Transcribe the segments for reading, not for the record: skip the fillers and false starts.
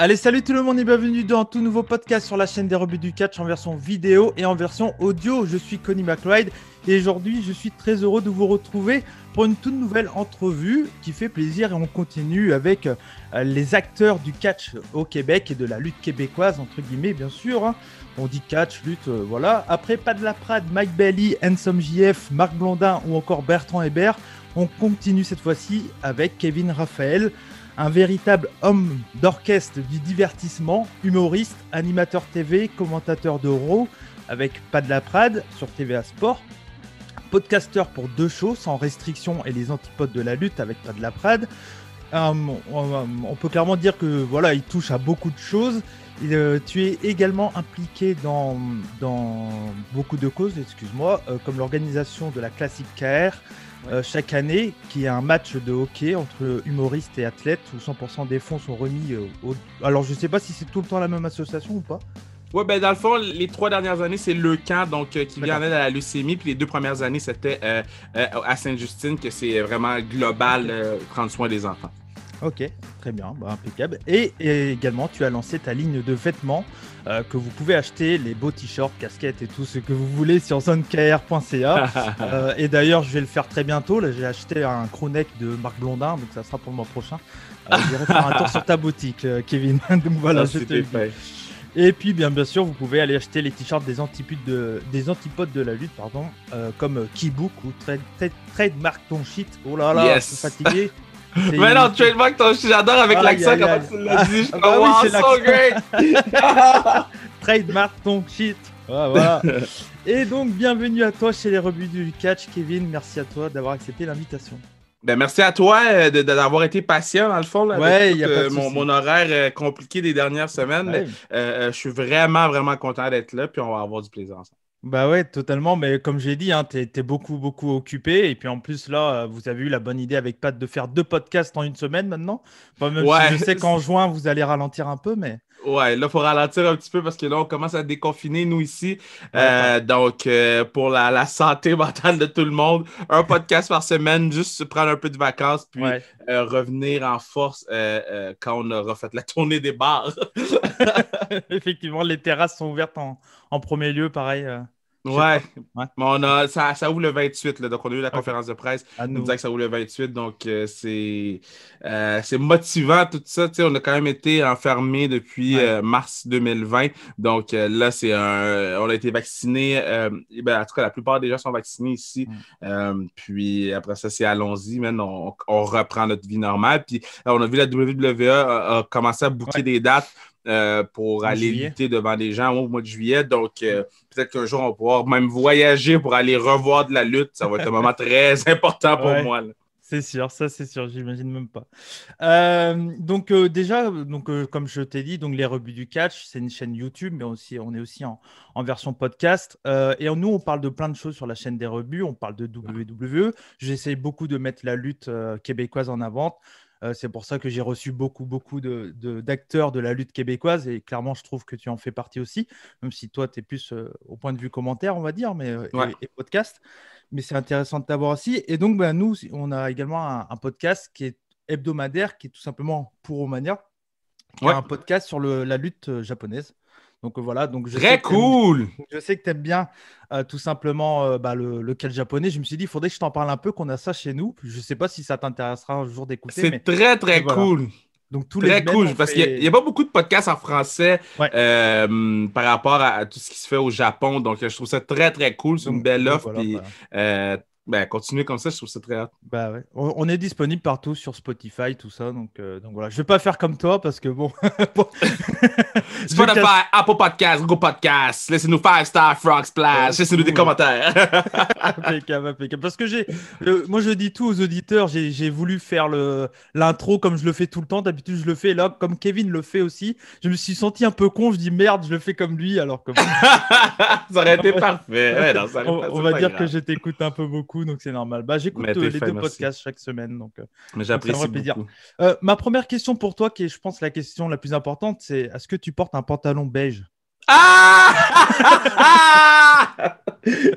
Allez, salut tout le monde et bienvenue dans un tout nouveau podcast sur la chaîne des rebuts du catch en version vidéo et en version audio. Je suis Connie McLeod et aujourd'hui je suis très heureux de vous retrouver pour une toute nouvelle entrevue qui fait plaisir et on continue avec les acteurs du catch au Québec et de la lutte québécoise entre guillemets bien sûr. Hein. On dit catch, lutte, voilà. Après Pat Laprade, Mike Bailey, Handsome JF, Marc Blondin ou encore Bertrand Hébert, on continue cette fois-ci avec Kevin Raphaël. Un véritable homme d'orchestre du divertissement, humoriste, animateur TV, commentateur de Raw avec Pat Laprade sur TVA Sport, podcasteur pour 2 shows sans restriction et les antipodes de la lutte avec Pat Laprade. On peut clairement dire que voilà, il touche à beaucoup de choses. Tu es également impliqué dans beaucoup de causes, comme l'organisation de la Classique KR. Chaque année, qui est un match de hockey entre humoristes et athlètes où 100% des fonds sont remis Alors je sais pas si c'est tout le temps la même association ou pas. Ouais, ben dans le fond, les 3 dernières années, c'est le camp donc qui vient en aide à la leucémie, puis les 2 premières années, c'était à Sainte-Justine, que c'est vraiment global, prendre soin des enfants. Ok, très bien, impeccable. Et également, tu as lancé ta ligne de vêtements que vous pouvez acheter, les beaux t-shirts, casquettes et tout ce que vous voulez sur zonekr.ca. Et d'ailleurs, je vais le faire très bientôt. Là, j'ai acheté un crewneck de Marc Blondin, donc ça sera pour le mois prochain. J'irai faire un tour sur ta boutique, Kevin. Donc voilà, c'était fait. Et puis, bien sûr, vous pouvez aller acheter les t-shirts des antipodes de la lutte, comme Keybook ou Trademark Ton Shit. Oh là là, yes. Je suis fatigué. Mais non, trademark ton shit, j'adore avec l'accent, comment tu l'as dit. Je suis comme, wow, oui, so great! Trademark ton shit. Voilà. Et donc, bienvenue à toi chez les rebuts du catch, Kevin. Merci à toi d'avoir accepté l'invitation. Ben, merci à toi d'avoir été patient, dans le fond, là, avec mon horaire compliqué des dernières semaines. Ouais. Je suis vraiment, vraiment content d'être là, puis on va avoir du plaisir ensemble. Bah ouais, totalement, mais comme j'ai dit, hein, t'es beaucoup occupé, et puis en plus là, vous avez eu la bonne idée avec Pat de faire 2 podcasts en une semaine maintenant. Enfin, même si je sais qu'en juin, vous allez ralentir un peu, mais... Ouais, là, il faut ralentir un petit peu parce que là, on commence à déconfiner, nous, ici. Donc, pour la santé mentale de tout le monde, un podcast par semaine, juste se prendre un peu de vacances, puis revenir en force quand on aura fait la tournée des bars. Effectivement, les terrasses sont ouvertes en premier lieu, pareil. Ouais. Mais ça ouvre le 28, là, donc on a eu la conférence de presse. On nous disait que ça ouvre le 28, donc c'est motivant tout ça. On a quand même été enfermés depuis mars 2020, donc là, on a été vaccinés. En tout cas, la plupart des gens sont vaccinés ici. Puis après ça, c'est allons-y, on reprend notre vie normale. Puis on a vu la WWE a commencé à booker des dates. Pour aller lutter devant des gens au mois de juillet. Donc, peut-être qu'un jour, on va pouvoir même voyager pour aller revoir de la lutte. Ça va être un moment très important pour moi. Là. C'est sûr, ça c'est sûr, j'imagine même pas. Déjà, comme je t'ai dit, donc les rebuts du catch, c'est une chaîne YouTube, mais on est aussi en version podcast. Et nous, on parle de plein de choses sur la chaîne des rebuts. On parle de WWE. J'essaie beaucoup de mettre la lutte québécoise en avant. C'est pour ça que j'ai reçu beaucoup d'acteurs de la lutte québécoise et clairement, je trouve que tu en fais partie aussi, même si toi, tu es plus au point de vue commentaire, on va dire, et podcast. Mais c'est intéressant de t'avoir aussi. Et donc, nous, on a également un podcast qui est hebdomadaire, qui est tout simplement Puromania, qui est un podcast sur la lutte japonaise. Donc voilà, très cool. Je sais que tu aimes bien tout simplement le catch japonais. Je me suis dit, il faudrait que je t'en parle un peu, qu'on a ça chez nous. Je ne sais pas si ça t'intéressera un jour d'écouter. C'est très cool. Donc, très cool, parce qu'il n'y a pas beaucoup de podcasts en français par rapport à tout ce qui se fait au Japon. Donc, je trouve ça très cool. C'est une belle offre. Continuez comme ça, je trouve ça très hâte. On est disponible partout sur Spotify, tout ça. Donc voilà, je vais pas faire comme toi parce que bon. Spotify, Apple Podcast, Google Podcast, laissez-nous 5 stars, Frog Splash, laissez-nous des commentaires. Impeccable. Parce que moi je dis tout aux auditeurs, j'ai voulu faire l'intro comme je le fais tout le temps. D'habitude je le fais là, comme Kevin le fait aussi. Je me suis senti un peu con, je dis merde, je le fais comme lui alors que. Ça aurait été parfait. On va dire que je t'écoute un peu beaucoup. Donc c'est normal. J'écoute les 2 podcasts chaque semaine. Donc, mais j'apprécie beaucoup. Ma première question pour toi, qui est, je pense, la question la plus importante, c'est est-ce que tu portes un pantalon beige? Ah!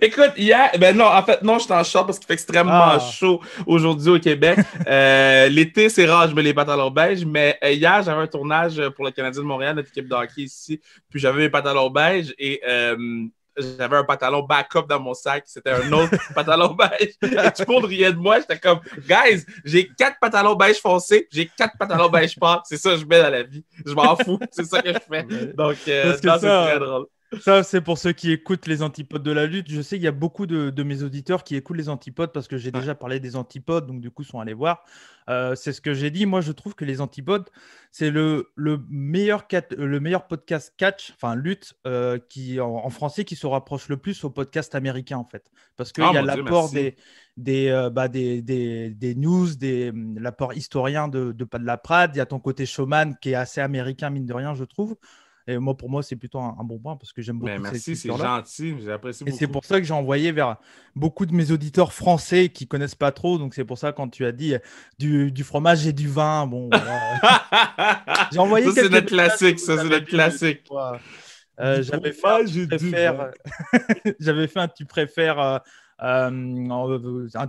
Écoute, hier, ben non, en fait, non, je suis en short parce qu'il fait extrêmement chaud aujourd'hui au Québec. L'été, c'est rare, je mets les pantalons beige, mais hier, j'avais un tournage pour le Canadien de Montréal, notre équipe de hockey ici, puis j'avais mes pantalons beige et j'avais un pantalon backup dans mon sac, c'était un autre pantalon beige. Et tout le monde riait de moi, j'étais comme, guys, j'ai 4 pantalons beige foncés, j'ai 4 pantalons beige pâle, c'est ça que je mets dans la vie. Je m'en fous, c'est ça que je fais. Donc, c'est très drôle. Ça, c'est pour ceux qui écoutent les antipodes de la lutte. Je sais qu'il y a beaucoup de mes auditeurs qui écoutent les antipodes parce que j'ai déjà parlé des antipodes, donc du coup, ils sont allés voir. C'est ce que j'ai dit. Moi, je trouve que les antipodes, c'est le meilleur podcast catch, enfin lutte, qui en français, qui se rapproche le plus au podcast américain, en fait. Parce qu'il y a l'apport des news, l'apport historien de Pat Laprade. Il y a ton côté showman qui est assez américain, mine de rien, je trouve. Et moi, pour moi, c'est plutôt un bon point parce que j'aime beaucoup cette merci, c'est gentil, j'apprécie beaucoup. Et c'est pour ça que j'ai envoyé vers beaucoup de mes auditeurs français qui ne connaissent pas trop. Donc, c'est pour ça quand tu as dit du fromage et du vin, bon, j'ai envoyé ça, c'est notre classique, ça, c'est notre classique. J'avais fait un tu préfères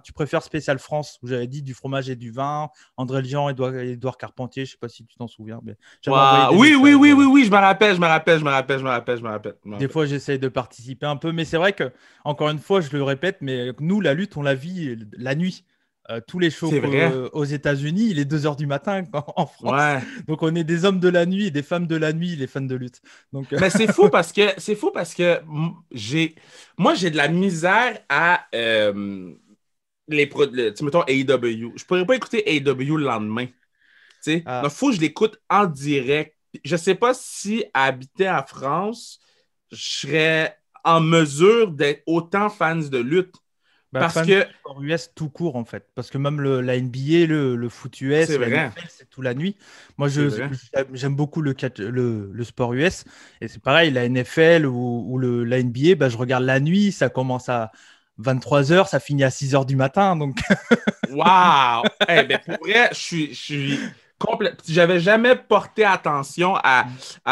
tu préfères spécial France où j'avais dit du fromage et du vin. André Lian, Édouard Carpentier, je sais pas si tu t'en souviens, mais oui, je me rappelle. Des fois j'essaye de participer un peu, mais c'est vrai que encore une fois je le répète, mais nous la lutte on la vit la nuit. Tous les shows aux États-Unis, il est 2h du matin en France. Ouais. Donc on est des hommes de la nuit et des femmes de la nuit, les fans de lutte. Donc, mais c'est fou parce que j'ai de la misère à mettons AEW. Je pourrais pas écouter AEW le lendemain. Il faut que je l'écoute en direct. Je sais pas si à habiter en France, je serais en mesure d'être autant fan de lutte. Parce que sport US tout court en fait, parce que même la NBA, le foot US, la NFL, c'est tout la nuit. Moi, j'aime beaucoup le sport US et c'est pareil, la NFL ou la NBA, je regarde la nuit, ça commence à 23h, ça finit à 6h du matin, donc. Waouh! Pour vrai, je suis j'avais jamais porté attention à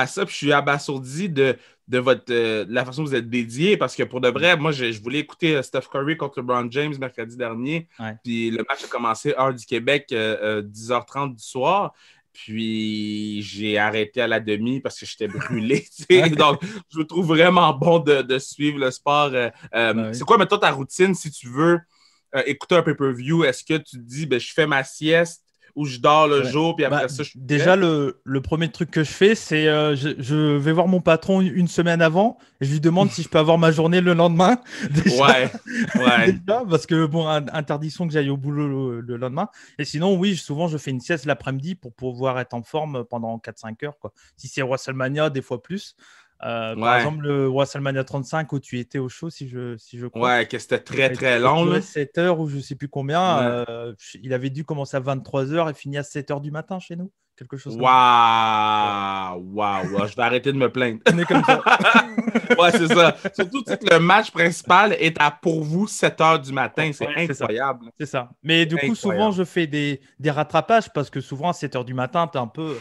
ça, puis je suis abasourdi de la façon dont vous êtes dédié, parce que pour de vrai, moi, je voulais écouter Steph Curry contre LeBron James mercredi dernier, puis le match a commencé heure du Québec, 10h30 du soir, puis j'ai arrêté à la demi parce que j'étais brûlé, donc je me trouve vraiment bon de suivre le sport. C'est quoi, mettons, ta routine si tu veux écouter un pay-per-view? Est-ce que tu te dis, je fais ma sieste, ou je dors le jour, puis après ça, je suis déjà, le premier truc que je fais, c'est je vais voir mon patron une semaine avant et je lui demande si je peux avoir ma journée le lendemain. Déjà, déjà, parce que, interdiction que j'aille au boulot le lendemain. Et sinon, oui, souvent, je fais une sieste l'après-midi pour pouvoir être en forme pendant 4-5 heures, quoi. Si c'est WrestleMania, des fois plus. Par exemple, le WrestleMania 35 où tu étais au show, si je crois. Ouais, que c'était très, très long. 7 heures ou je sais plus combien. Il avait dû commencer à 23h et finir à 7h du matin chez nous. Quelque chose comme ça. Waouh! Je vais arrêter de me plaindre. On est comme ça. Ouais, c'est ça. Surtout que le match principal est à pour vous 7h du matin. C'est incroyable. C'est ça. Mais du coup, souvent, je fais des rattrapages parce que souvent, à 7h du matin, tu es un peu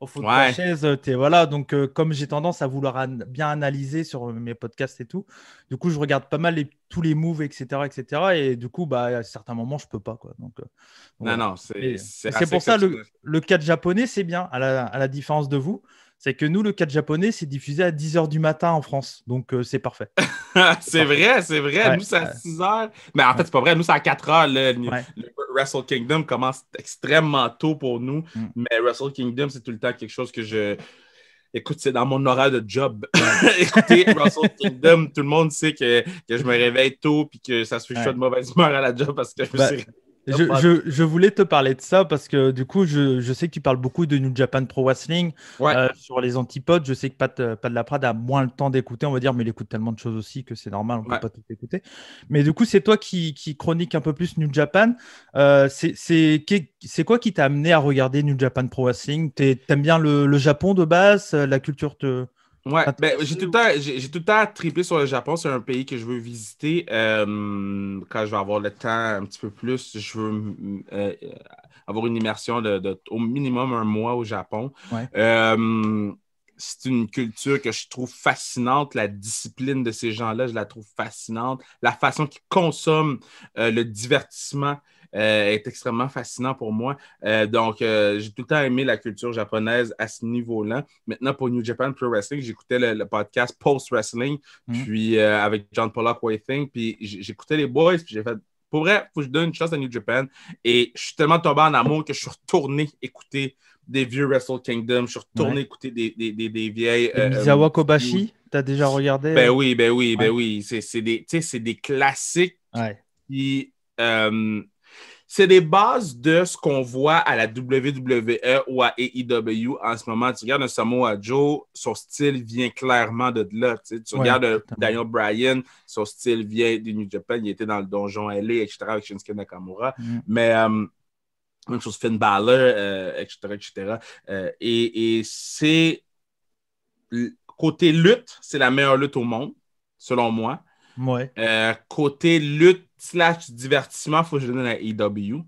au fond de ta chaise, voilà. Donc, comme j'ai tendance à vouloir bien analyser sur mes podcasts et tout, du coup, je regarde pas mal tous les moves, etc., etc. Et du coup, à certains moments, je peux pas, quoi. Donc, non, c'est pour ça le catch japonais, c'est bien, à la différence de vous. C'est que nous, le catch japonais, c'est diffusé à 10h du matin en France. Donc, c'est parfait. C'est vrai. Ouais. Nous, c'est à 6h. Mais en fait, c'est pas vrai. Nous, c'est à 4h. Le Wrestle Kingdom commence extrêmement tôt pour nous. Mais Wrestle Kingdom, c'est tout le temps quelque chose que Écoute, c'est dans mon horaire de job. Écoutez, Wrestle Kingdom, tout le monde sait que je me réveille tôt puis que ça se fait que je suis de mauvaise humeur à la job parce que je me suis... Je voulais te parler de ça parce que du coup, je sais que tu parles beaucoup de New Japan Pro Wrestling sur les antipodes. Je sais que Pat Laprade a moins le temps d'écouter, on va dire, mais il écoute tellement de choses aussi que c'est normal, on ne peut pas tout écouter. Mais du coup, c'est toi qui chronique un peu plus New Japan. C'est quoi qui t'a amené à regarder New Japan Pro Wrestling? T'aimes bien le Japon de base, la culture Ouais, j'ai tout le temps trippé sur le Japon. C'est un pays que je veux visiter quand je vais avoir le temps un petit peu plus. Je veux avoir une immersion au minimum un mois au Japon. c'est une culture que je trouve fascinante. La discipline de ces gens-là, je la trouve fascinante. La façon qu'ils consomment le divertissement est extrêmement fascinant pour moi. Donc, j'ai tout le temps aimé la culture japonaise à ce niveau-là. Maintenant, pour New Japan Pro Wrestling, j'écoutais le podcast Post Wrestling, puis avec John Pollock Waything, puis j'écoutais les boys, puis j'ai fait, pour vrai, il faut que je donne une chance à New Japan. Et je suis tellement tombé en amour que je suis retourné écouter des vieux Wrestle Kingdom. Je suis retourné écouter des vieilles... Misawa Kobashi, t'as déjà regardé? Ben oui. C'est des classiques qui... c'est des bases de ce qu'on voit à la WWE ou à AEW en ce moment. Tu regardes un Samoa Joe, son style vient clairement de là. Tu regardes Daniel Bryan, son style vient du New Japan. Il était dans le donjon LA, etc., avec Shinsuke Nakamura. Mais même chose Finn Balor, etc. Et c'est... Côté lutte, c'est la meilleure lutte au monde, selon moi. Côté lutte / divertissement, il faut que je donne à AEW.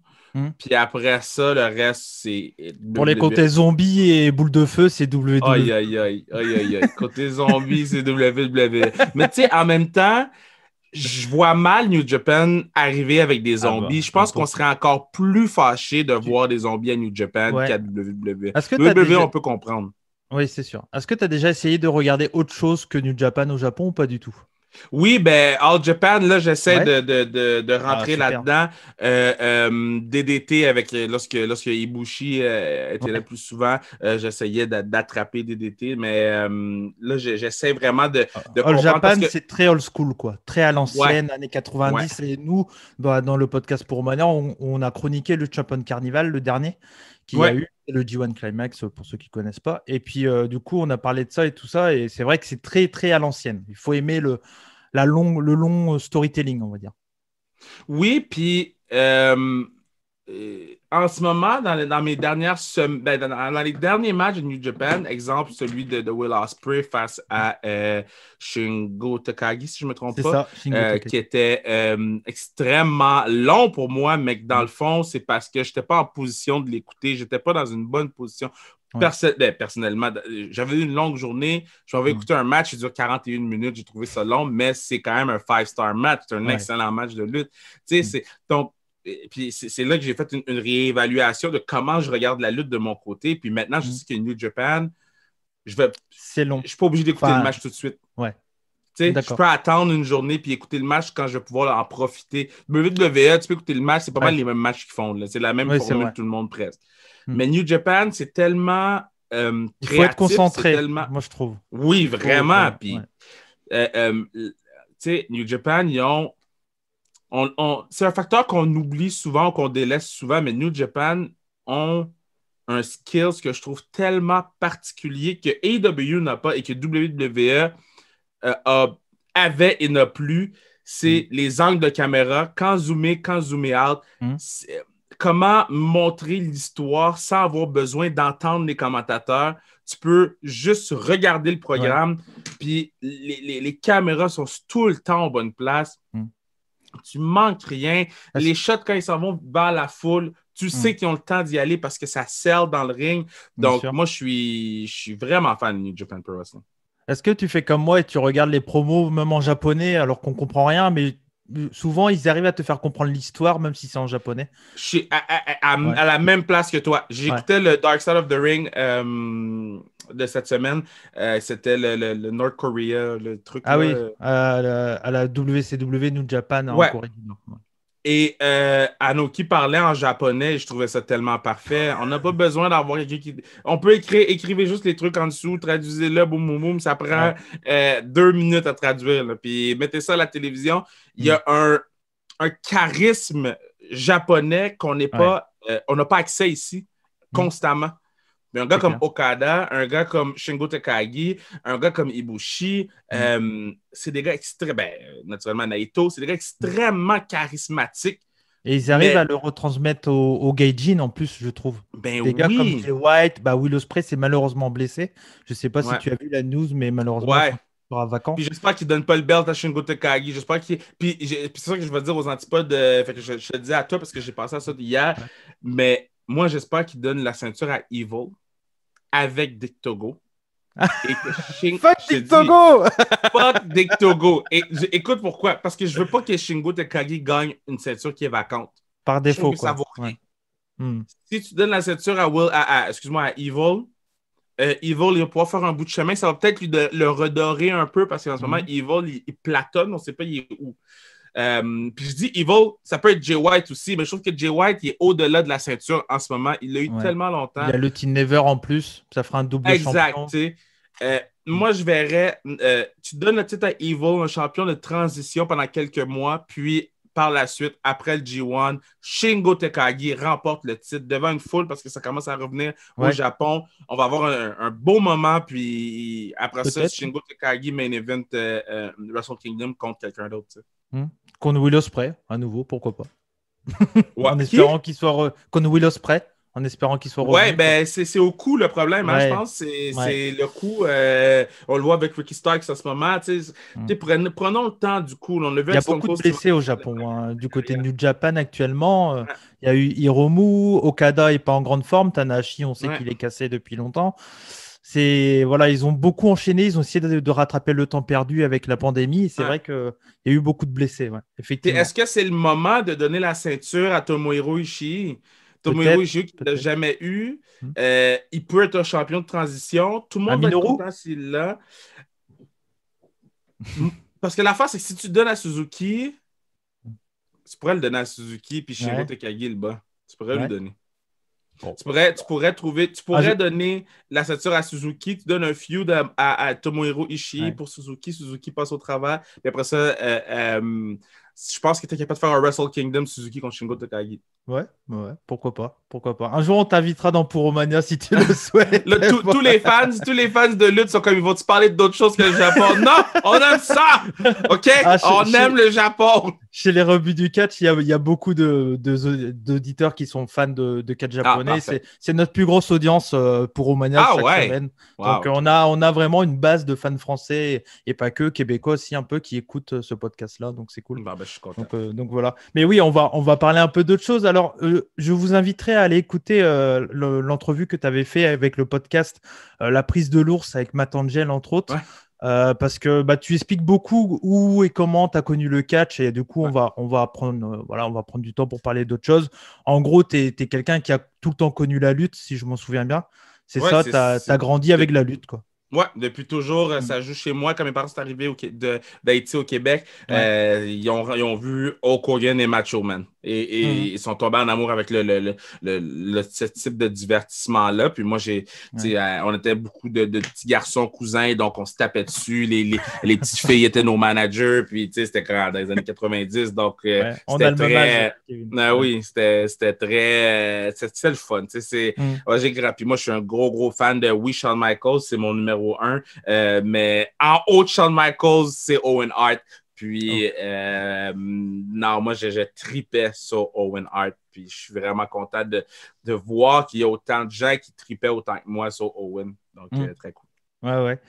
Puis après ça, le reste, c'est... Pour les côtés zombies et boules de feu, c'est WWE. Aïe. Côté zombies, c'est WWE. Mais tu sais, en même temps, je vois mal New Japan arriver avec des zombies. Je pense qu'on serait encore plus fâché de voir des zombies à New Japan qu'à WWE. WWE, on peut comprendre. Oui, c'est sûr. Est-ce que tu as déjà essayé de regarder autre chose que New Japan au Japon ou pas du tout? Oui, ben, All Japan, là, j'essaie de rentrer là-dedans. DDT, avec lorsque Ibushi était là plus souvent, j'essayais d'attraper DDT, mais là, j'essaie vraiment de All Japan, c'est très old school, quoi. Très à l'ancienne, années 90. Et nous, dans le podcast pour Mania, on a chroniqué le Champion Carnival, le dernier, qui a eu le G1 Climax, pour ceux qui ne connaissent pas. Et puis, du coup, on a parlé de ça et tout ça. Et c'est vrai que c'est très, très à l'ancienne. Il faut aimer le long storytelling, on va dire. Oui, puis en ce moment, dans mes dernières dans les derniers matchs de New Japan, exemple celui de Will Ospreay face à Shingo Takagi, si je ne me trompe pas, qui était extrêmement long pour moi, mais que dans le fond, c'est parce que je n'étais pas en position de l'écouter, je n'étais pas dans une bonne position. Personnellement, j'avais eu une longue journée. Je m'avais écouté un match qui dure 41 minutes. J'ai trouvé ça long, mais c'est quand même un 5-star match. C'est un excellent match de lutte. Donc, puis c'est là que j'ai fait une réévaluation de comment je regarde la lutte de mon côté. Puis maintenant, je sais que New Japan, c'est long. Je ne suis pas obligé d'écouter le match tout de suite. Je peux attendre une journée puis écouter le match quand je vais pouvoir en profiter. WWE, tu peux écouter le match, c'est pas mal les mêmes matchs qu'ils font. Là. C'est la même formule que tout le monde presque. Mais New Japan, c'est tellement créatif. Il faut être concentré, moi je trouve. Oui, vraiment. Puis, New Japan, ils ont... c'est un facteur qu'on oublie souvent, qu'on délaisse souvent, mais New Japan ont un skills que je trouve tellement particulier que AEW n'a pas et que WWE avait et n'a plus. C'est les angles de caméra, quand zoomer out. Comment montrer l'histoire sans avoir besoin d'entendre les commentateurs. Tu peux juste regarder le programme, puis les caméras sont tout le temps en bonne place. Tu manques rien. Les shots, quand ils s'en vont vers la foule, tu sais qu'ils ont le temps d'y aller parce que ça sell dans le ring. Donc, moi, je suis vraiment fan de New Japan Pro Wrestling. Est-ce que tu fais comme moi et tu regardes les promos, même en japonais, alors qu'on ne comprend rien, mais souvent, ils arrivent à te faire comprendre l'histoire, même si c'est en japonais? Je suis à la même place que toi. J'écoutais le Dark Side of the Ring de cette semaine. C'était le North Korea, le truc. Ah oui, à la WCW New Japan en Corée du Nord. Et Anoki parlait en japonais et je trouvais ça tellement parfait. On n'a pas besoin d'avoir quelqu'un qui... On peut écrivez juste les trucs en dessous, traduisez-le, boum, boum, boum. Ça prend 2 minutes à traduire. Là. Puis mettez ça à la télévision. Il y a un charisme japonais qu'on n'est pas... on n'a pas accès ici constamment. Mais un gars comme Okada, un gars comme Shingo Takagi, un gars comme Ibushi, c'est des gars naturellement Naito, c'est des gars extrêmement charismatiques. Et ils arrivent à le retransmettre au Gaijin en plus, je trouve. Des gars comme Jay White, Will Ospreay s'est malheureusement blessé. Je ne sais pas si tu as vu la news, mais malheureusement, il sera vacant. Puis j'espère qu'il ne donne pas le belt à Shingo Takagi. J'espère qu'il... Puis c'est ça que je vais dire aux antipodes. Fait que je te le dis à toi parce que j'ai pensé à ça hier. Mais moi, j'espère qu'il donne la ceinture à Evil avec Dick Togo. Et que Fuck Dick Togo! Fuck Dick Togo. Et écoute pourquoi. Parce que je veux pas que Shingo Takagi gagne une ceinture qui est vacante. Par défaut, quoi. Ça vaut rien. Ouais. Si tu donnes la ceinture à Evil, Evil, il va pouvoir faire un bout de chemin. Ça va peut-être le redorer un peu parce qu'en ce moment, Evil, il platonne. On ne sait pas il est où. Puis je dis Evil, ça peut être Jay White aussi, mais je trouve que Jay White, il est au-delà de la ceinture en ce moment. Il l'a eu tellement longtemps. Il a le Team Never en plus. Ça fera un double champion. Exact. Moi, je verrais, tu donnes le titre à Evil, un champion de transition pendant quelques mois, puis par la suite, après le G1, Shingo Takagi remporte le titre devant une foule parce que ça commence à revenir au Japon. On va avoir un beau moment, puis après ça, Shingo Takagi main event Wrestle Kingdom contre quelqu'un d'autre. Contre Will Ospreay, à nouveau, pourquoi pas. En espérant qu'il soit contre Will Ospreay. En espérant qu'il soit revenu. Ouais, ben c'est au coup le problème, je pense. C'est le coup. On le voit avec Ricky Starks en ce moment. Prenons le temps du coup. On il y a beaucoup de blessés au Japon. Du côté de New Japan actuellement, il y a eu Hiromu, Okada n'est pas en grande forme, Tanahashi, on sait qu'il est cassé depuis longtemps. Ils ont beaucoup enchaîné, ils ont essayé de rattraper le temps perdu avec la pandémie. Et c'est vrai qu'il y a eu beaucoup de blessés. Effectivement. Est-ce que c'est le moment de donner la ceinture à Tomohiro Ishii? Tomohiro Ishii qui ne l'a jamais eu. Il peut être un champion de transition. Tout le monde va être content s'il l'a. Parce que l'affaire, c'est que si tu donnes à Suzuki, tu pourrais le donner à Suzuki puis Shingo Takagi le bas. Tu pourrais lui donner. Bon. Tu pourrais donner la ceinture à Suzuki, tu donnes un feud à Tomohiro Ishii pour Suzuki. Suzuki passe au travers. Et après ça, je pense que tu es capable de faire un Wrestle Kingdom Suzuki contre Shingo Takagi. Ouais, pourquoi pas. Un jour, on t'invitera dans Puromania si tu le souhaites. Tous les fans de lutte sont comme ils vont te parler d'autre chose que le Japon. Non, on aime ça! OK? On aime le Japon! Chez les rebuts du catch, il y a beaucoup d'auditeurs qui sont fans de catch japonais. C'est notre plus grosse audience pour Romania chaque semaine. Donc, on a vraiment une base de fans français et pas que, québécois aussi un peu, qui écoutent ce podcast-là. Donc, c'est cool. Je suis content. Donc, voilà. Mais oui, on va parler un peu d'autres choses. Alors, je vous inviterai à aller écouter l'entrevue que tu avais fait avec le podcast La prise de l'ours avec Matt Angel, entre autres. Ouais. Parce que tu expliques beaucoup où et comment tu as connu le catch et du coup on va prendre du temps pour parler d'autres choses. En gros, tu es quelqu'un qui a tout le temps connu la lutte, si je m'en souviens bien. Tu as grandi avec la lutte, quoi. Ouais, depuis toujours, ça joue chez moi. Quand mes parents sont arrivés d'Haïti au Québec, ils ont vu Hulk Hogan et Macho Man. Et ils sont tombés en amour avec ce type de divertissement-là. Puis moi, on était beaucoup de petits garçons cousins, donc on se tapait dessus. Les petites filles étaient nos managers. Puis c'était dans les années 90. Donc, c'était très... oui, c'était très... C'était le fun. Puis moi, je suis un gros fan de Shawn Michaels. C'est mon numéro 1. Mais en haut de Shawn Michaels, c'est Owen Hart. Puis, non, moi, je tripais sur Owen Hart. Puis, je suis vraiment content de voir qu'il y a autant de gens qui tripaient autant que moi sur Owen. Donc, très cool. Ouais.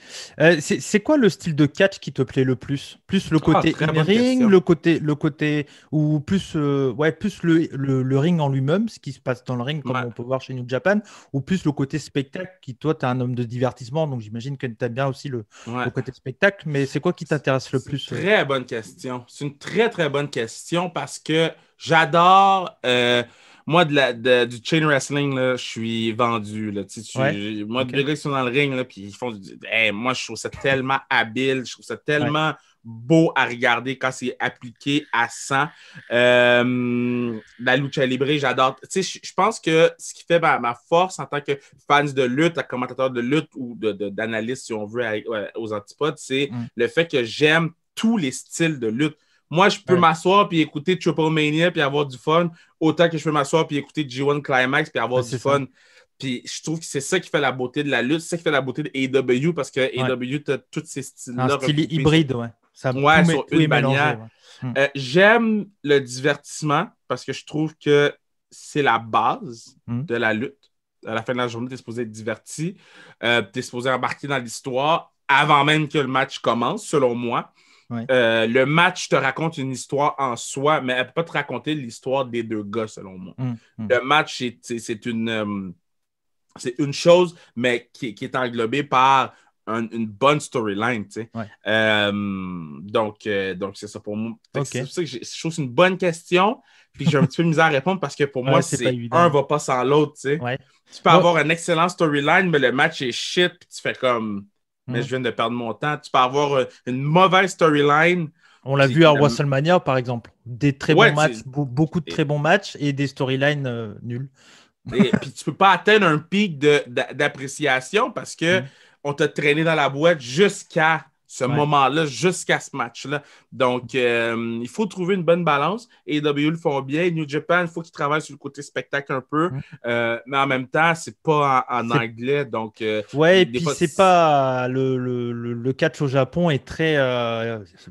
C'est quoi le style de catch qui te plaît le plus? Plus le côté in-ring, le côté ou plus le ring en lui-même, ce qui se passe dans le ring comme on peut voir chez New Japan, ou plus le côté spectacle qui, toi, tu es un homme de divertissement, donc j'imagine que tu aimes bien aussi le côté spectacle, mais c'est quoi qui t'intéresse le plus? C'est une très bonne question. C'est une très, très bonne question parce que j'adore... moi, du chain wrestling, là, je suis vendu. Là, moi, les gars qui sont dans le ring, là, puis ils font moi, je trouve ça tellement habile, je trouve ça tellement beau à regarder quand c'est appliqué à 100. La lucha libre, j'adore. Je pense que ce qui fait ma force en tant que fan de lutte, commentateur de lutte ou d'analyste, si on veut, aux antipodes, c'est le fait que j'aime tous les styles de lutte. Moi, je peux m'asseoir puis écouter Triple Mania puis avoir du fun, autant que je peux m'asseoir puis écouter G1 Climax puis avoir du fun. Puis je trouve que c'est ça qui fait la beauté de la lutte, c'est ça qui fait la beauté de AEW parce que AEW, tu as tous ces styles-là. Un style hybride, sur une bannière. J'aime le divertissement parce que je trouve que c'est la base de la lutte. À la fin de la journée, tu es supposé être diverti. Tu es supposé embarquer dans l'histoire avant même que le match commence, selon moi. Le match te raconte une histoire en soi, mais elle ne peut pas te raconter l'histoire des deux gars, selon moi. Le match, c'est une chose, mais qui est englobée par une bonne storyline, tu sais. Ouais. Donc, c'est ça pour moi. Okay. C'est pour ça que je trouve que c'est une bonne question, puis j'ai un petit peu de misère à répondre parce que pour moi, c'est un va pas sans l'autre, tu sais. Ouais. Tu peux avoir un excellent storyline, mais le match est shit, puis tu fais comme, mais je viens de perdre mon temps. Tu peux avoir une mauvaise storyline. On l'a vu à WrestleMania, par exemple. Des très bons matchs, beaucoup de très bons matchs et des storylines nuls. Et puis tu peux pas atteindre un pic d'appréciation parce que on t'a traîné dans la boîte jusqu'à ce moment-là, jusqu'à ce match-là. Donc, il faut trouver une bonne balance. AEW le font bien. New Japan, il faut qu'ils travaillent sur le côté spectacle un peu. Mais en même temps, c'est pas en anglais. Donc, ouais, et puis c'est pas le catch au Japon est très.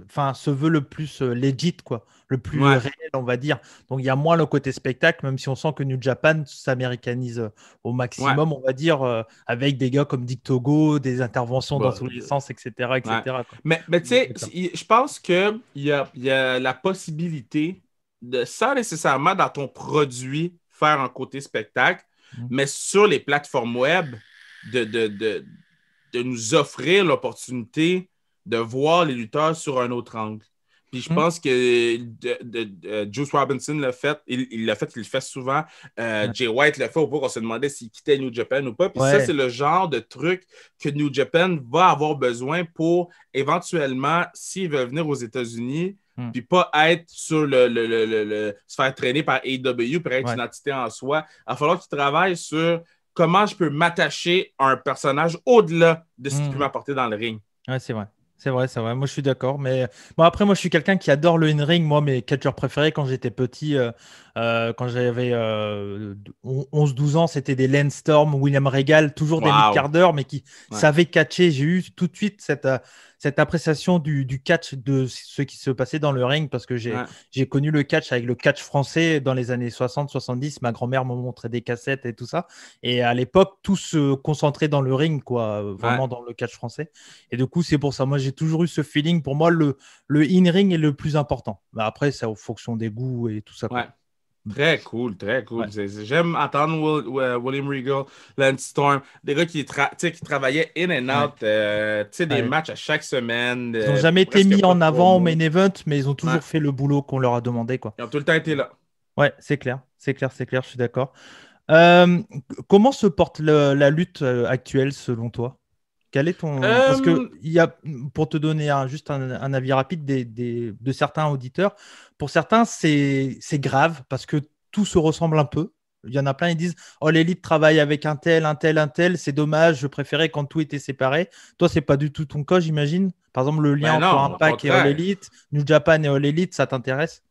Enfin, se veut le plus legit, quoi. Le plus réel, on va dire. Donc, il y a moins le côté spectacle, même si on sent que New Japan s'américanise au maximum, on va dire, avec des gars comme Dick Togo, des interventions dans tous les sens, etc. etc. Quoi. Mais tu sais, je pense qu'il y a la possibilité de, sans nécessairement dans ton produit, faire un côté spectacle, mais sur les plateformes web, de nous offrir l'opportunité de voir les lutteurs sur un autre angle. Puis je pense que Juice Robinson l'a fait, il le fait souvent. Jay White l'a fait au point qu'on se demandait s'il quittait New Japan ou pas. Puis ça, c'est le genre de truc que New Japan va avoir besoin pour éventuellement, s'il veut venir aux États-Unis, puis pas être sur se faire traîner par AEW pour être une entité en soi. Il va falloir qu'il travaille sur comment je peux m'attacher à un personnage au-delà de ce qu'il peut m'apporter dans le ring. Ouais, c'est vrai. C'est vrai. Moi, je suis d'accord. Mais bon, après, moi, je suis quelqu'un qui adore le in-ring. Moi, mes catcheurs préférés quand j'étais petit, quand j'avais 11-12 ans, c'était des Lance Storm, William Regal, toujours des mid-quarts d'heure, mais qui savaient catcher. J'ai eu tout de suite cette appréciation du catch de ce qui se passait dans le ring parce que j'ai connu le catch avec le catch français dans les années 60-70. Ma grand-mère me montrait des cassettes et tout ça. Et à l'époque, tout se concentrait dans le ring, quoi, vraiment dans le catch français. Et du coup, c'est pour ça. Moi, j'ai toujours eu ce feeling. Pour moi, le in-ring est le plus important. Mais après, c'est en fonction des goûts et tout ça. Quoi. Très cool, très cool. J'aime entendre William Regal, Lance Storm, des gars qui travaillaient in and out, des matchs à chaque semaine. Ils n'ont jamais été mis en avant au main event, mais ils ont toujours fait le boulot qu'on leur a demandé. Quoi. Ils ont tout le temps été là. Ouais, c'est clair, je suis d'accord. Comment se porte la lutte actuelle selon toi? Quel est ton... Parce que pour te donner juste un avis rapide de certains auditeurs, pour certains, c'est grave parce que tout se ressemble un peu. Il y en a plein, ils disent « Oh, l'élite travaille avec un tel, c'est dommage, je préférais quand tout était séparé. » Toi, c'est pas du tout ton cas, j'imagine. Par exemple, le lien entre Impact et All Elite, New Japan et All Elite, ça t'intéresse?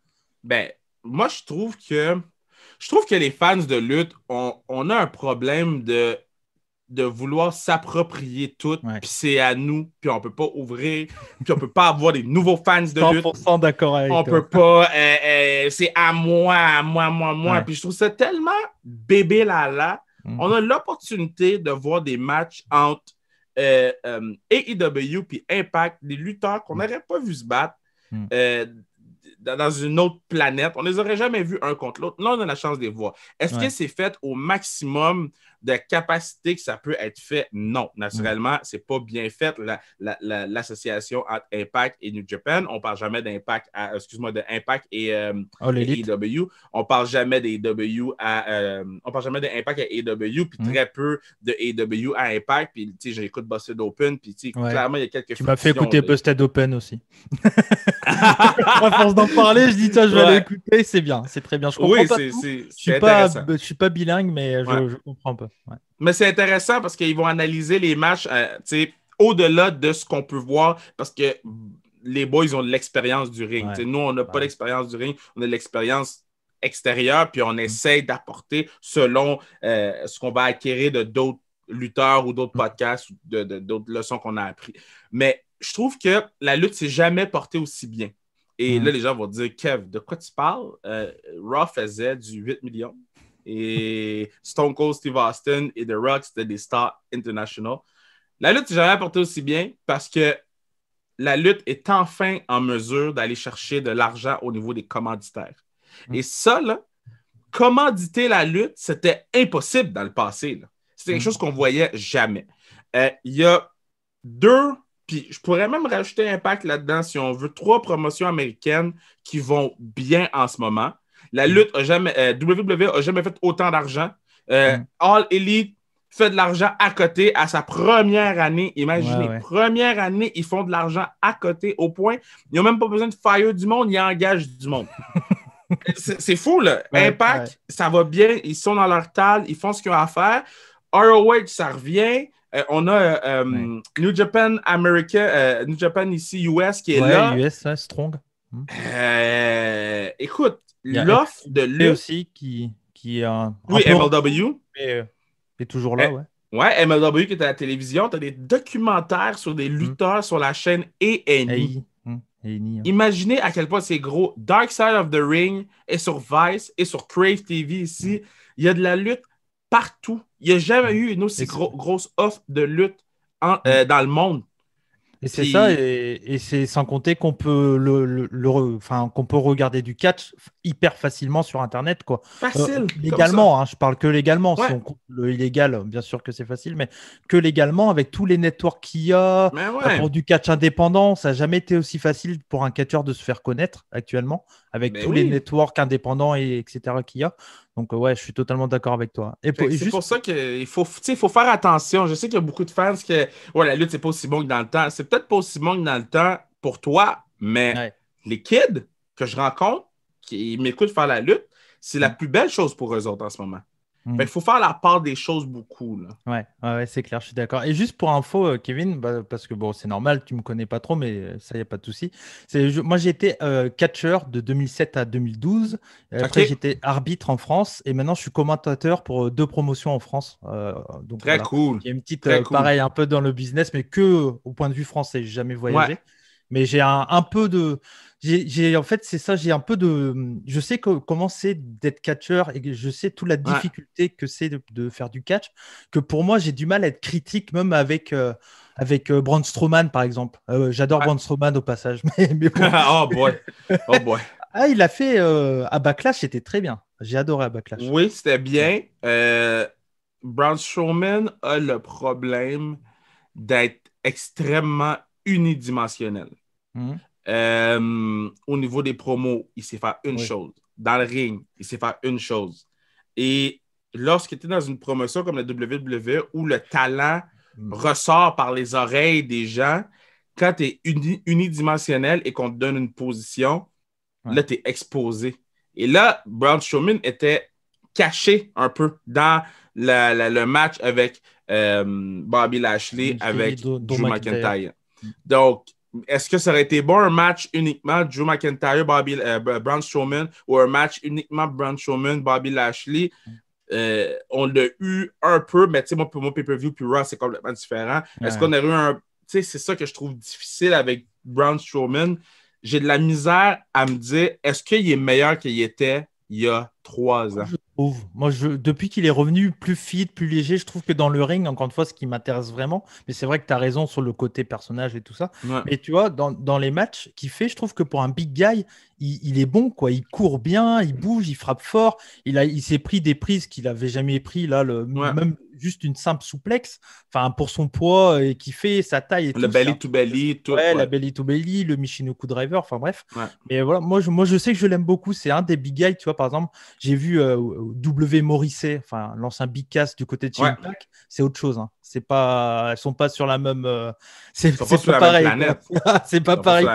Moi, je trouve que les fans de lutte, on a un problème de vouloir s'approprier tout, puis c'est à nous, puis on peut pas ouvrir, puis on peut pas avoir des nouveaux fans de lutte. 100% d'accord avec toi. On peut pas, c'est à moi. Puis je trouve ça tellement bébé là. On a l'opportunité de voir des matchs entre AEW puis Impact, des lutteurs qu'on n'aurait pas vu se battre dans une autre planète. On les aurait jamais vus un contre l'autre. Là, on a la chance de les voir. Est-ce que c'est fait au maximum de capacité que ça peut être fait? Non. Naturellement, c'est pas bien fait, l'association entre Impact et New Japan. On parle jamais d'Impact de Impact et AEW. On parle jamais d'AEW on parle jamais d'Impact à AEW, puis très peu de AEW à Impact. Puis, tu sais, j'écoute Busted Open, puis, tu sais, clairement, il y a quelques Tu m'as fait écouter Busted Open aussi. À force d'en parler, je dis, tiens, je vais aller écouter, c'est bien, c'est très bien. Je comprends pas tout. Je suis pas bilingue, mais je comprends pas. Mais c'est intéressant parce qu'ils vont analyser les matchs au-delà de ce qu'on peut voir parce que les boys ils ont de l'expérience du ring. Nous, on n'a pas l'expérience du ring, on a de l'expérience extérieure, puis on essaie d'apporter selon ce qu'on va acquérir de d'autres lutteurs ou d'autres podcasts ou d'autres leçons qu'on a appris. Mais je trouve que la lutte s'est jamais portée aussi bien. Et là, les gens vont dire, Kev, de quoi tu parles? Raw faisait du 8 millions. Et Stone Cold Steve Austin et The Rock, c'était des stars international. La lutte n'est jamais portée aussi bien parce que la lutte est enfin en mesure d'aller chercher de l'argent au niveau des commanditaires. Et ça, là, commanditer la lutte, c'était impossible dans le passé. Là. C'était quelque chose qu'on voyait jamais. Il y a 2, puis je pourrais même rajouter Impact là-dedans si on veut, 3 promotions américaines qui vont bien en ce moment. La lutte WWE a jamais fait autant d'argent. All Elite fait de l'argent à côté à sa première année. Imaginez, première année, ils font de l'argent à côté au point, ils n'ont même pas besoin de fire du monde, ils engagent du monde. C'est fou, là. Impact, ça va bien, ils sont dans leur table, ils font ce qu'ils ont à faire. ROH, ça revient. On a New Japan America, New Japan ici, US, qui est là. US, strong. Écoute, l'offre de lutte aussi qui oui, MLW. Mais toujours là, Ouais, MLW qui est à la télévision. Tu as des documentaires sur des lutteurs sur la chaîne A&E. Imaginez à quel point c'est gros. Dark Side of the Ring est sur Vice et sur Crave TV ici. Il y a de la lutte partout. Il n'y a jamais eu une aussi grosse offre de lutte dans le monde. Et c'est ça, et c'est sans compter qu'on peut qu'on peut regarder du catch hyper facilement sur Internet, quoi. Facile. Légalement, je parle que légalement. Si on compte le illégal, bien sûr que c'est facile, mais que légalement, avec tous les networks qu'il y a pour du catch indépendant, ça n'a jamais été aussi facile pour un catcheur de se faire connaître actuellement, avec les networks indépendants etc. qu'il y a. Donc, je suis totalement d'accord avec toi. C'est pour ça qu'il faut faire attention. Je sais qu'il y a beaucoup de fans que la lutte, c'est pas aussi bon que dans le temps. C'est peut-être pas aussi bon que dans le temps pour toi, mais les kids que je rencontre qui m'écoutent faire la lutte, c'est la plus belle chose pour eux autres en ce moment. Il faut faire la part des choses beaucoup. Là. Ouais, c'est clair, je suis d'accord. Et juste pour info, Kevin, parce que c'est normal, tu me connais pas trop, mais ça, il n'y a pas de souci. Moi, j'ai été catcheur de 2007 à 2012. Après, j'étais arbitre en France et maintenant, je suis commentateur pour 2 promotions en France. Donc, très cool. Il y a une petite, pareil, un peu dans le business, mais que au point de vue français. J'ai jamais voyagé. Mais j'ai un peu de... En fait, c'est ça, j'ai un peu de... Je sais comment c'est d'être catcheur et je sais toute la difficulté que c'est de faire du catch, que pour moi, j'ai du mal à être critique, même avec Braun Strowman, par exemple. J'adore Braun Strowman au passage. Mais bon. Oh boy. Il a fait à Backlash, c'était très bien. J'ai adoré à Backlash. Oui, c'était bien. Braun Strowman a le problème d'être extrêmement unidimensionnel. Au niveau des promos, il sait faire une chose. Dans le ring, il sait faire une chose. Et lorsqu'il était dans une promotion comme la WWE où le talent ressort par les oreilles des gens, quand tu es unidimensionnel et qu'on te donne une position, là, tu es exposé. Et là, Braun Strowman était caché un peu dans le match avec Bobby Lashley, avec Drew McIntyre. Donc, est-ce que ça aurait été bon un match uniquement Drew McIntyre, Braun Strowman ou un match uniquement Braun Strowman, Bobby Lashley? On l'a eu un peu, mais tu sais, moi, pour mon pay-per-view puis Raw, c'est complètement différent. Est-ce qu'on aurait eu un... Tu sais, c'est ça que je trouve difficile avec Braun Strowman. J'ai de la misère à me dire, est-ce qu'il est meilleur qu'il était il y a 3 ans? Moi, depuis qu'il est revenu plus fit, plus léger, je trouve que dans le ring, encore une fois, ce qui m'intéresse vraiment, mais c'est vrai que tu as raison sur le côté personnage et tout ça. Mais tu vois, dans les matchs qu'il fait, je trouve que pour un big guy, il est bon, quoi. Il court bien, il bouge, il frappe fort. Il s'est pris des prises qu'il n'avait jamais pris, là, même juste une simple souplex, pour son poids et qui fait sa taille et tout. Le belly to belly, tout. La belly to belly, le Michinoku driver, bref. Mais voilà, moi, je sais que je l'aime beaucoup. C'est un des big guys, tu vois, par exemple, j'ai vu W. Morrissey, l'ancien Big Cass du côté de chez Impact, c'est autre chose. Hein. Elles sont pas sur la même. C'est pas pareil. C'est pas pareil.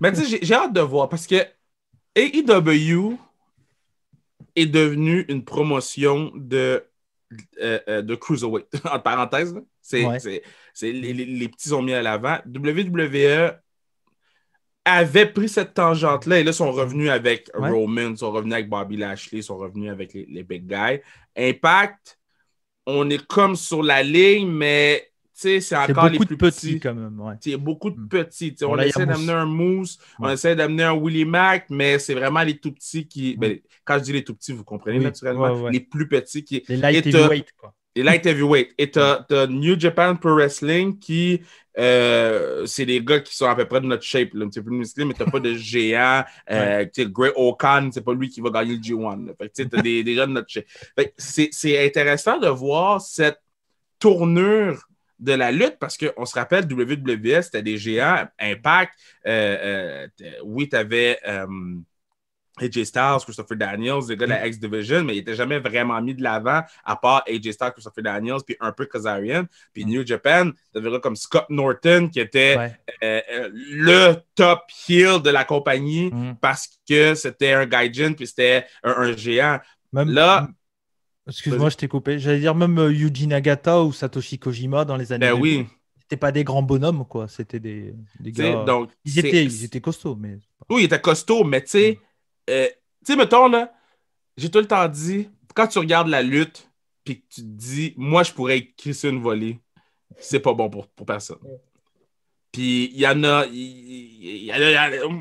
Mais tu sais, j'ai hâte de voir parce que AEW est devenu une promotion de Cruiserweight. En parenthèse, les petits ont mis à l'avant. WWE avait pris cette tangente-là et là, sont revenus avec Roman, sont revenus avec Bobby Lashley, sont revenus avec les big guys. Impact, on est comme sur la ligne, mais c'est encore les plus petits. Quand même. Il y a beaucoup de petits. On essaie d'amener un Moose, on essaie d'amener un Willie Mack, mais c'est vraiment les tout petits qui... quand je dis les tout petits, vous comprenez naturellement. Les plus petits qui... Les light heavyweight, quoi. Les light heavyweight. Et t'as New Japan Pro Wrestling qui... c'est des gars qui sont à peu près de notre shape, là, un petit peu musclé, mais t'as pas de géant. Great O'Khan, c'est pas lui qui va gagner le G1. T'as des gens de notre shape. C'est intéressant de voir cette tournure de la lutte parce qu'on se rappelle, WWE, c'était des géants, Impact, oui, tu avais AJ Styles, Christopher Daniels, des gars de la X-Division, mais il n'était jamais vraiment mis de l'avant, à part AJ Styles, Christopher Daniels, puis un peu Kazarian. Puis New Japan, tu avais comme Scott Norton, qui était le top heel de la compagnie parce que c'était un gaijin, puis c'était un géant. Même, là, excuse-moi, je t'ai coupé. J'allais dire même Yuji Nagata ou Satoshi Kojima dans les années 2000. Oui. C'était pas des grands bonhommes, quoi. C'était des gars... Donc, ils étaient costauds, mais... Oui, ils étaient costauds, mais tu sais... mettons, là, j'ai tout le temps dit, quand tu regardes la lutte, puis que tu te dis, moi, je pourrais crisser une volée, c'est pas bon pour personne. Puis, il y en a,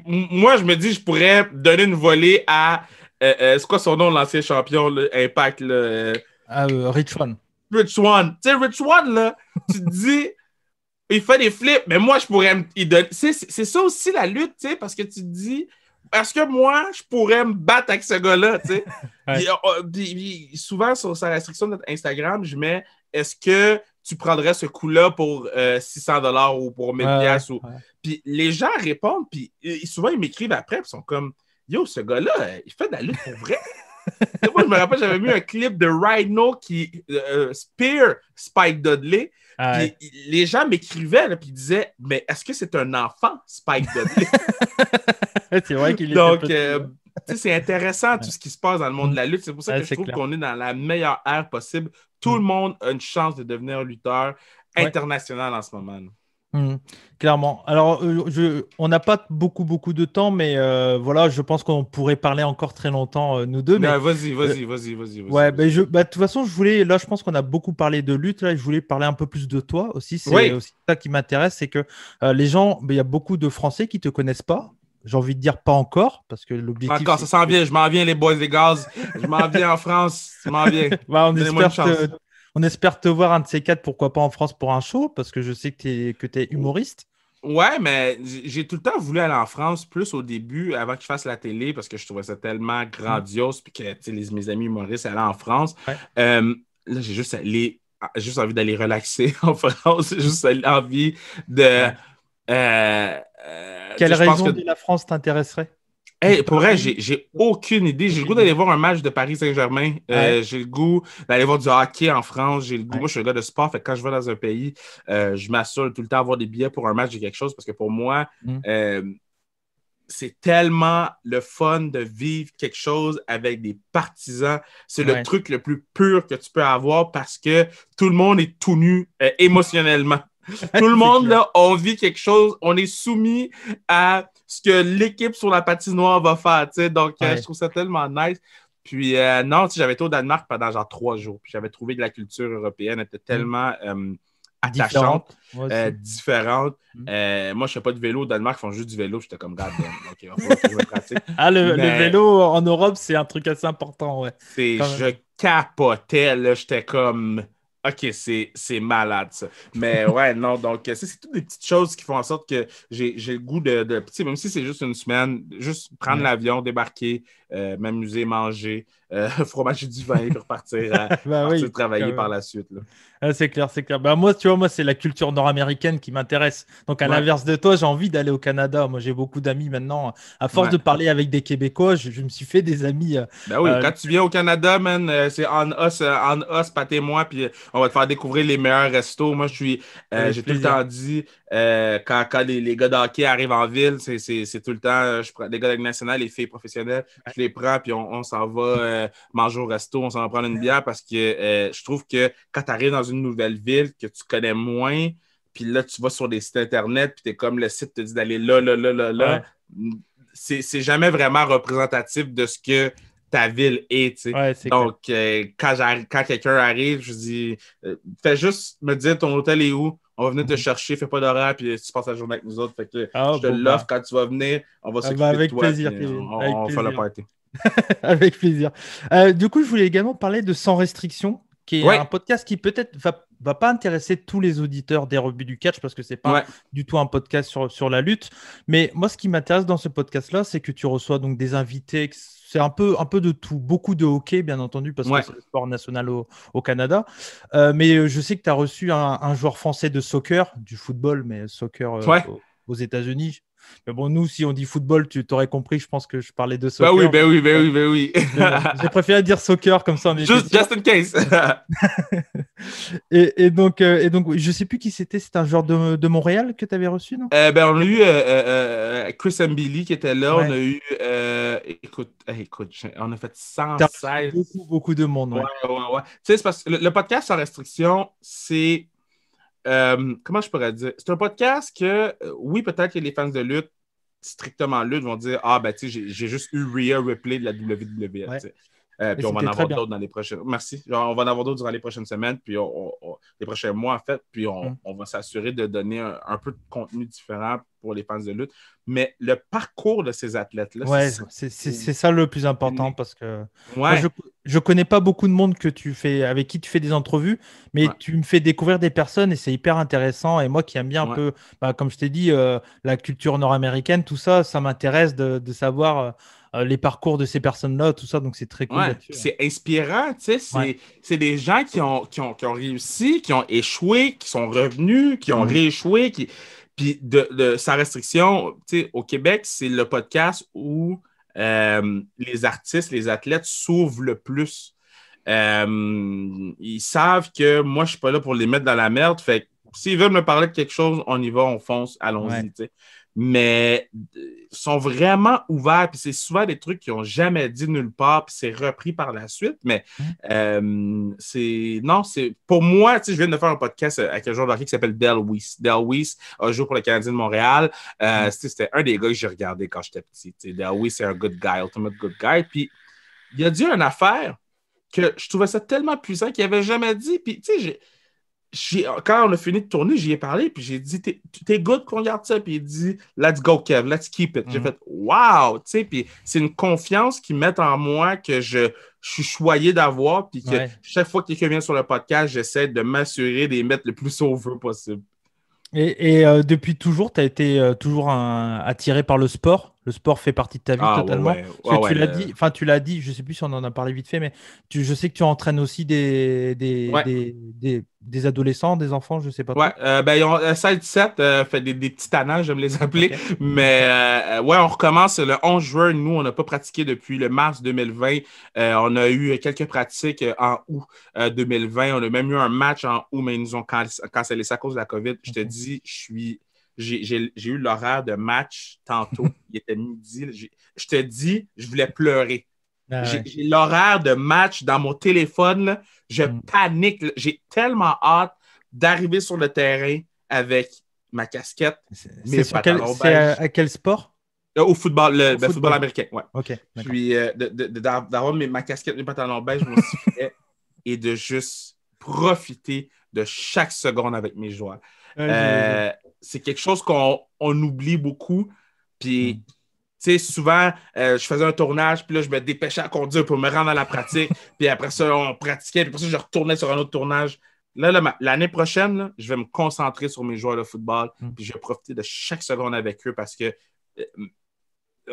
moi, je me dis, je pourrais donner une volée à, c'est quoi son nom, l'ancien champion, là, Impact, là, Rich Swann. Rich Swann. Tu sais, Rich Swann, là, tu te dis, il fait des flips, mais moi, je pourrais me donner. C'est ça aussi, la lutte, tu sais, parce que tu te dis, est-ce que moi, je pourrais me battre avec ce gars-là, tu sais? Puis, souvent, sur sa restriction de Instagram, je mets, est-ce que tu prendrais ce coup-là pour 600$ ou pour 1000$? Puis les gens répondent, puis souvent, ils m'écrivent après, puis ils sont comme, yo, ce gars-là, il fait de la lutte pour vrai? Moi, je me rappelle, j'avais mis un clip de Rhino qui spear Spike Dudley. Puis les gens m'écrivaient et disaient, mais est-ce que c'est un enfant, Spike Dudley? C'est vrai qu'il est. Donc, c'est intéressant tout ce qui se passe dans le monde de la lutte. C'est pour ça que je trouve qu'on est dans la meilleure ère possible. Tout le monde a une chance de devenir un lutteur international en ce moment. Clairement. Alors, on n'a pas beaucoup de temps, mais voilà, je pense qu'on pourrait parler encore très longtemps, nous deux. Mais vas-y. Ouais, de toute façon, je pense qu'on a beaucoup parlé de lutte, là, et je voulais parler un peu plus de toi aussi. C'est aussi ça qui m'intéresse, c'est que les gens, il y a beaucoup de Français qui te connaissent pas. J'ai envie de dire pas encore, parce que l'objectif... Encore, ça s'en vient. Je m'en viens, les boys des gaz. Je m'en viens en France. Je m'en viens. On espère te voir un de ces quatre, pourquoi pas en France pour un show, parce que je sais que tu es humoriste. Ouais, mais j'ai tout le temps voulu aller en France, plus au début, avant que je fasse la télé, parce que je trouvais ça tellement grandiose, puis que mes amis humoristes allaient en France. Là, j'ai juste envie d'aller relaxer en France. J'ai juste envie de... Quelle raison de la France t'intéresserait? Pour vrai, j'ai aucune idée. J'ai le goût d'aller voir un match de Paris Saint-Germain. J'ai le goût d'aller voir du hockey en France. J'ai le goût. Moi, je suis un gars de sport. Fait que quand je vais dans un pays, je m'assure tout le temps d'avoir des billets pour un match de quelque chose parce que pour moi, c'est tellement le fun de vivre quelque chose avec des partisans. C'est le truc le plus pur que tu peux avoir parce que tout le monde est tout nu émotionnellement. Tout le monde, là, on vit quelque chose. On est soumis à ce que l'équipe sur la patinoire va faire. T'sais. Donc, je trouve ça tellement nice. Puis, non, j'avais été au Danemark pendant genre 3 jours. Puis, j'avais trouvé que la culture européenne était tellement attachante, différente. Moi, je fais pas de vélo au Danemark. Ils font juste du vélo. J'étais comme, regarde, OK, il va falloir que je me pratique. Le vélo en Europe, c'est un truc assez important. Je capotais. Là, j'étais comme... OK, c'est malade, ça. Mais ouais, non, donc c'est toutes des petites choses qui font en sorte que j'ai le goût de même si c'est juste une semaine, juste prendre l'avion, débarquer, m'amuser, manger, fromager du vin, puis repartir travailler par la suite. Là. C'est clair. Moi, tu vois, c'est la culture nord-américaine qui m'intéresse. Donc, à l'inverse de toi, j'ai envie d'aller au Canada. Moi, j'ai beaucoup d'amis maintenant. À force de parler avec des Québécois, je me suis fait des amis. Quand tu viens au Canada, man, c'est on us, pâtez-moi, puis on va te faire découvrir les meilleurs restos. Moi, j'ai tout le temps dit, quand les gars de hockey arrivent en ville, c'est tout le temps, je prends des gars de nationale, les filles professionnelles, je les prends, puis on s'en va manger au resto, on s'en va prendre une bière parce que je trouve que quand tu arrives dans une nouvelle ville que tu connais moins, puis là, tu vas sur des sites internet, puis t'es comme le site te dit d'aller là. C'est jamais vraiment représentatif de ce que ta ville est. Donc, quand quelqu'un arrive, je dis fais juste me dire ton hôtel est où, on va venir te chercher, fais pas d'horaire, puis tu passes la journée avec nous autres. Fait que je te l'offre quand tu vas venir, on va s'occuper de toi. Plaisir, on fait la party. Avec plaisir. Du coup, je voulais également parler de Sans Restriction, qui est un podcast qui peut-être va va pas intéresser tous les auditeurs des rebuts du catch parce que c'est pas du tout un podcast sur la lutte. Mais moi, ce qui m'intéresse dans ce podcast-là, c'est que tu reçois donc des invités. C'est un peu de tout. Beaucoup de hockey, bien entendu, parce que c'est le sport national au Canada. Mais je sais que tu as reçu un joueur français de soccer, du football, mais soccer aux États-Unis. Mais bon, nous, si on dit football, tu t'aurais compris, je pense que je parlais de soccer. Ben oui. J'ai préféré dire soccer, comme ça on est just in case. et donc, je sais plus qui c'était. C'était un joueur de Montréal que tu avais reçu, non? On a eu Chris Mbili qui était là. On a eu, écoute, on a fait 116. Beaucoup de monde. Ouais. Tu sais, c'est parce que le podcast sans restriction, c'est comment je pourrais dire? C'est un podcast que, oui, peut-être que les fans de lutte, strictement lutte, vont dire tu sais, j'ai juste eu Rhea Ripley de la WWE. Puis on va en avoir d'autres dans les prochaines. Merci. On va en avoir d'autres durant les prochaines semaines, puis les prochains mois, en fait. Puis on va s'assurer de donner un peu de contenu différent pour les fans de lutte. Mais le parcours de ces athlètes-là, c'est ça le plus important parce que moi, je connais pas beaucoup de monde avec qui tu fais des entrevues, mais tu me fais découvrir des personnes et c'est hyper intéressant. Et moi qui aime bien un peu, comme je t'ai dit, la culture nord-américaine, tout ça, ça m'intéresse de savoir les parcours de ces personnes-là, tout ça, donc c'est très cool. C'est inspirant, tu sais, c'est des gens qui ont réussi, qui ont échoué, qui sont revenus, qui ont rééchoué, puis de sa restriction, tu sais, au Québec, c'est le podcast où les artistes, les athlètes s'ouvrent le plus. Ils savent que moi, je suis pas là pour les mettre dans la merde, fait que s'ils veulent me parler de quelque chose, on y va, on fonce, allons-y, tu sais. Mais sont vraiment ouverts, puis c'est souvent des trucs qu'ils n'ont jamais dit nulle part, puis c'est repris par la suite, mais c'est pour moi, tu sais, je viens de faire un podcast avec un joueur de hockey qui s'appelle Del Weiss. Del Weiss a joué pour le Canadien de Montréal. C'était un des gars que j'ai regardé quand j'étais petit. Del Weiss, c'est un good guy, ultimate good guy, puis il a dit une affaire que je trouvais ça tellement puissant qu'il n'avait jamais dit, puis tu sais, quand on a fini de tourner, j'y ai parlé, puis j'ai dit, t'es good qu'on regarde ça? Puis il dit, let's go, Kev, let's keep it. J'ai fait, wow! Tu sais, puis c'est une confiance qu'ils mettent en moi que je suis choyé d'avoir, puis que chaque fois que quelqu'un vient sur le podcast, j'essaie de m'assurer de les mettre le plus sauveur possible. Et depuis toujours, tu as été toujours attiré par le sport? Le sport fait partie de ta vie totalement. Tu l'as dit, je ne sais plus si on en a parlé vite fait, mais je sais que tu entraînes aussi des adolescents, des enfants, je ne sais pas. Ils ont 16-17, fait des petits tannants, j'aime les appeler. Okay. Mais on recommence le 11 juin. Nous, on n'a pas pratiqué depuis le mars 2020. On a eu quelques pratiques en août 2020. On a même eu un match en août, mais ils nous ont cancellé ça à cause de la COVID. Je te dis, j'ai eu l'horaire de match tantôt. Il était midi. Je te dis, je voulais pleurer. J'ai l'horaire de match dans mon téléphone. Là. Je panique. Là. J'ai tellement hâte d'arriver sur le terrain avec ma casquette. C'est à quel sport? Au football, le football américain. Ouais. Okay, puis d'avoir ma casquette, mes pantalons beige, mon sifflet et de juste profiter de chaque seconde avec mes joueurs. C'est quelque chose qu'on oublie beaucoup. Puis, tu sais, souvent, je faisais un tournage, puis là, je me dépêchais à conduire pour me rendre à la pratique. Puis après ça, on pratiquait, puis après ça, je retournais sur un autre tournage. Là, l'année prochaine, là, je vais me concentrer sur mes joueurs de football, puis je vais profiter de chaque seconde avec eux parce que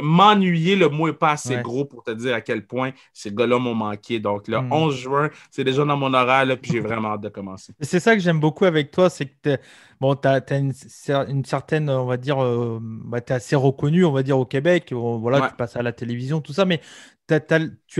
m'ennuyer, le mot n'est pas assez gros pour te dire à quel point ces gars-là m'ont manqué. Donc, le 11 juin, c'est déjà dans mon horaire, là, puis j'ai vraiment hâte de commencer. C'est ça que j'aime beaucoup avec toi, c'est que tu as une certaine, on va dire, tu es assez reconnu, on va dire, au Québec. Tu passes à la télévision, tout ça, mais tu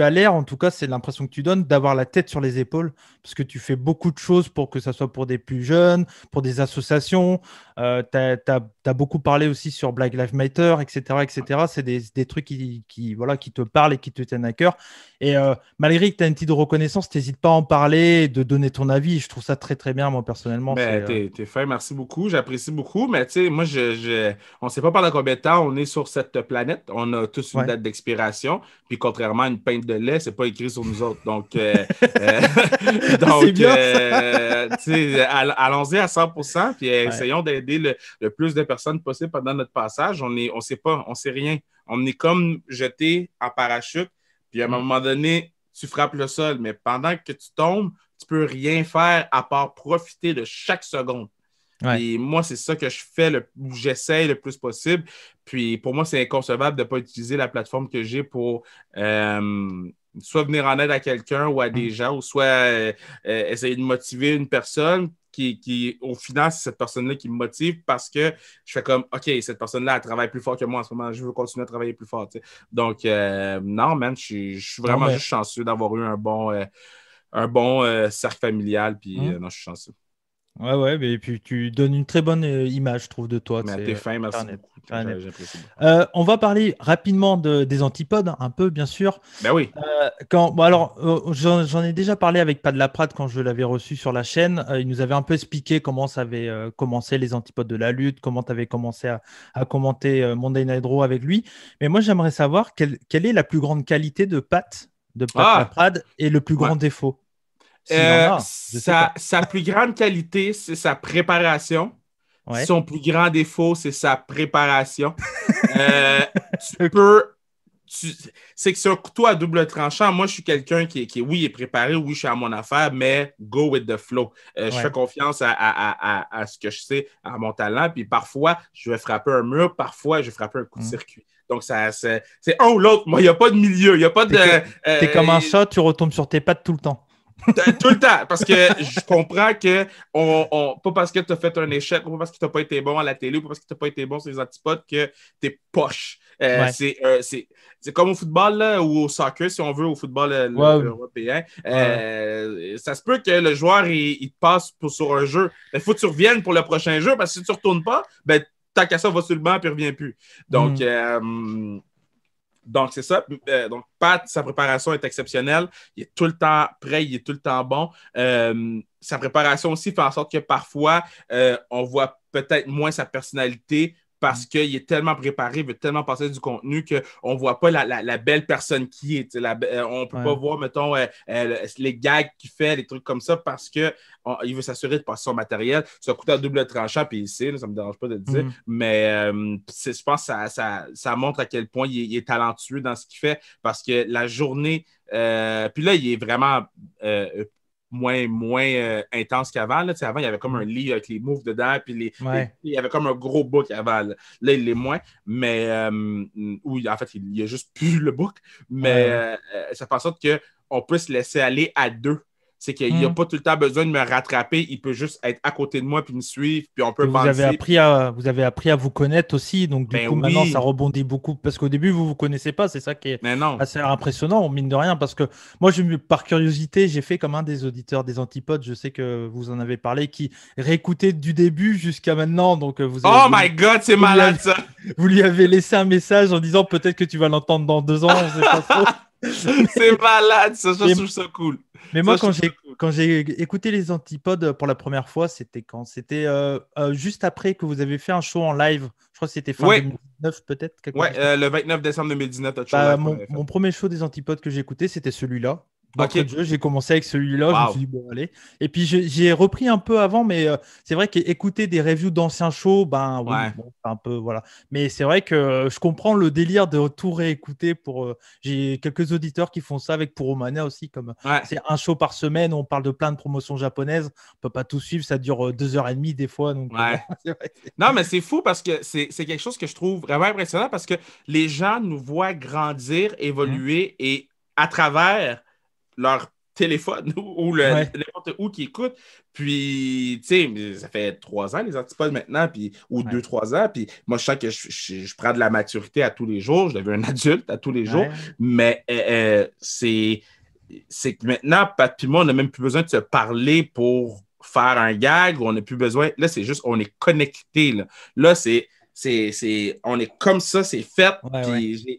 as l'air, en tout cas, c'est l'impression que tu donnes, d'avoir la tête sur les épaules, parce que tu fais beaucoup de choses pour que ça soit pour des plus jeunes, pour des associations. Tu as beaucoup parlé aussi sur Black Lives Matter, etc. etc. C'est des trucs qui te parlent et qui te tiennent à cœur. Et malgré que tu as une petite reconnaissance, tu n'hésites pas à en parler, de donner ton avis. Je trouve ça très, très bien, moi, personnellement. T'es fin, merci beaucoup. J'apprécie beaucoup. Mais tu sais, moi, on ne sait pas pendant combien de temps on est sur cette planète. On a tous une date d'expiration. Puis contrairement à une pinte de lait, c'est pas écrit sur nous autres. Donc, allons-y à 100%, puis essayons d'aider le plus de personnes possible pendant notre passage. On sait pas, on sait rien. On est comme jeté en parachute, puis à un moment donné, tu frappes le sol, mais pendant que tu tombes, tu peux rien faire à part profiter de chaque seconde. Ouais. Et moi, c'est ça que je fais, j'essaye le plus possible. Puis pour moi, c'est inconcevable de ne pas utiliser la plateforme que j'ai pour soit venir en aide à quelqu'un ou à des gens, ou soit essayer de motiver une personne qui, au final, c'est cette personne-là qui me motive parce que je fais comme, OK, cette personne-là, elle travaille plus fort que moi en ce moment, je veux continuer à travailler plus fort. T'sais. Donc, non, man, je suis vraiment juste chanceux d'avoir eu un bon cercle familial, puis non, je suis chanceux. Ouais, mais puis tu donnes une très bonne image, je trouve, de toi. T'es fin, merci beaucoup. J'apprécie beaucoup. On va parler rapidement des antipodes, un peu, bien sûr. Ben oui. J'en ai déjà parlé avec Pat Laprade quand je l'avais reçu sur la chaîne. Il nous avait un peu expliqué comment ça avait commencé les antipodes de la lutte, comment tu avais commencé à commenter Monday Night Raw avec lui. Mais moi, j'aimerais savoir quelle est la plus grande qualité de Pat Laprade et le plus grand défaut. Sa plus grande qualité, c'est sa préparation. Ouais. Son plus grand défaut, c'est sa préparation. C'est que c'est un couteau à double tranchant. Moi, je suis quelqu'un qui oui, est préparé, oui, je suis à mon affaire, mais go with the flow. Je fais confiance à ce que je sais, à mon talent. Puis parfois, je vais frapper un mur, parfois, je vais frapper un coup de circuit. Donc, c'est un ou l'autre. Moi, il n'y a pas de milieu. Il n'y a pas de. T'es comme un chat, tu retombes sur tes pattes tout le temps. Tout le temps, parce que je comprends que pas parce que tu as fait un échec, pas parce que tu n'as pas été bon à la télé, pas parce que tu n'as pas été bon sur les antipodes que tu es poche. C'est comme au football là, ou au soccer, si on veut, au football européen. Ça se peut que le joueur il te passe sur un jeu. Il faut que tu reviennes pour le prochain jeu, parce que si tu ne retournes pas, ben, tant qu'à ça, va sur le banc et ne revient plus. Donc, c'est ça. Donc, Pat, sa préparation est exceptionnelle. Il est tout le temps prêt, il est tout le temps bon. Sa préparation aussi fait en sorte que parfois, on voit peut-être moins sa personnalité parce qu'il est tellement préparé, il veut tellement passer du contenu qu'on ne voit pas la belle personne qui est. On ne peut pas voir, mettons, les gags qu'il fait, les trucs comme ça, parce qu'il veut s'assurer de passer son matériel. Ça coûte à double tranchant, puis il sait, là, ça ne me dérange pas de le dire, mais je pense que ça montre à quel point il est talentueux dans ce qu'il fait, parce que la journée... puis là, il est vraiment... moins intense qu'avant. Là. Avant, il y avait comme un livre avec les moves dedans, puis il y avait comme un gros book avant. Là, il est moins, mais en fait, il n'y a juste plus le book, mais ça fait en sorte qu'on peut se laisser aller à deux. C'est qu'il n'y a pas tout le temps besoin de me rattraper, il peut juste être à côté de moi puis me suivre, puis on peut penser. Vous avez appris à vous connaître aussi, donc du coup, maintenant, ça rebondit beaucoup, parce qu'au début, vous ne vous connaissez pas, c'est ça qui est assez impressionnant, mine de rien, parce que moi, par curiosité, j'ai fait comme un des auditeurs des Antipodes, je sais que vous en avez parlé, qui réécoutait du début jusqu'à maintenant, donc my God, c'est malade ça! Vous lui avez laissé un message en disant peut-être que tu vas l'entendre dans 2 ans, on sait pas trop. C'est malade, ça, je trouve ça cool. Mais moi, quand j'ai écouté les Antipodes pour la première fois, c'était quand? C'était juste après que vous avez fait un show en live. Je crois que c'était fin 2019, peut-être. Le 29 décembre 2019. Mon premier show des Antipodes que j'ai écouté, c'était celui-là. D'entrée de jeu, j'ai commencé avec celui-là, je me suis dit, bon, allez. Et puis, j'ai repris un peu avant, mais c'est vrai qu'écouter des reviews d'anciens shows, un peu, voilà. Mais c'est vrai que je comprends le délire de tout réécouter j'ai quelques auditeurs qui font ça avec Puromania aussi, comme c'est un show par semaine, on parle de plein de promotions japonaises, on peut pas tout suivre, ça dure 2h30 des fois. Donc, non, mais c'est fou parce que c'est quelque chose que je trouve vraiment impressionnant parce que les gens nous voient grandir, évoluer et à travers leur téléphone ou n'importe où qui écoute. Puis, tu sais, ça fait 3 ans, les Antipodes maintenant, ou 2-3 ans. Puis moi, je sens que je prends de la maturité à tous les jours. Je deviens un adulte à tous les jours. Mais c'est que maintenant, Pat et moi, on n'a même plus besoin de se parler pour faire un gag. On n'a plus besoin. Là, c'est juste, on est connectés. Là on est comme ça, c'est fait.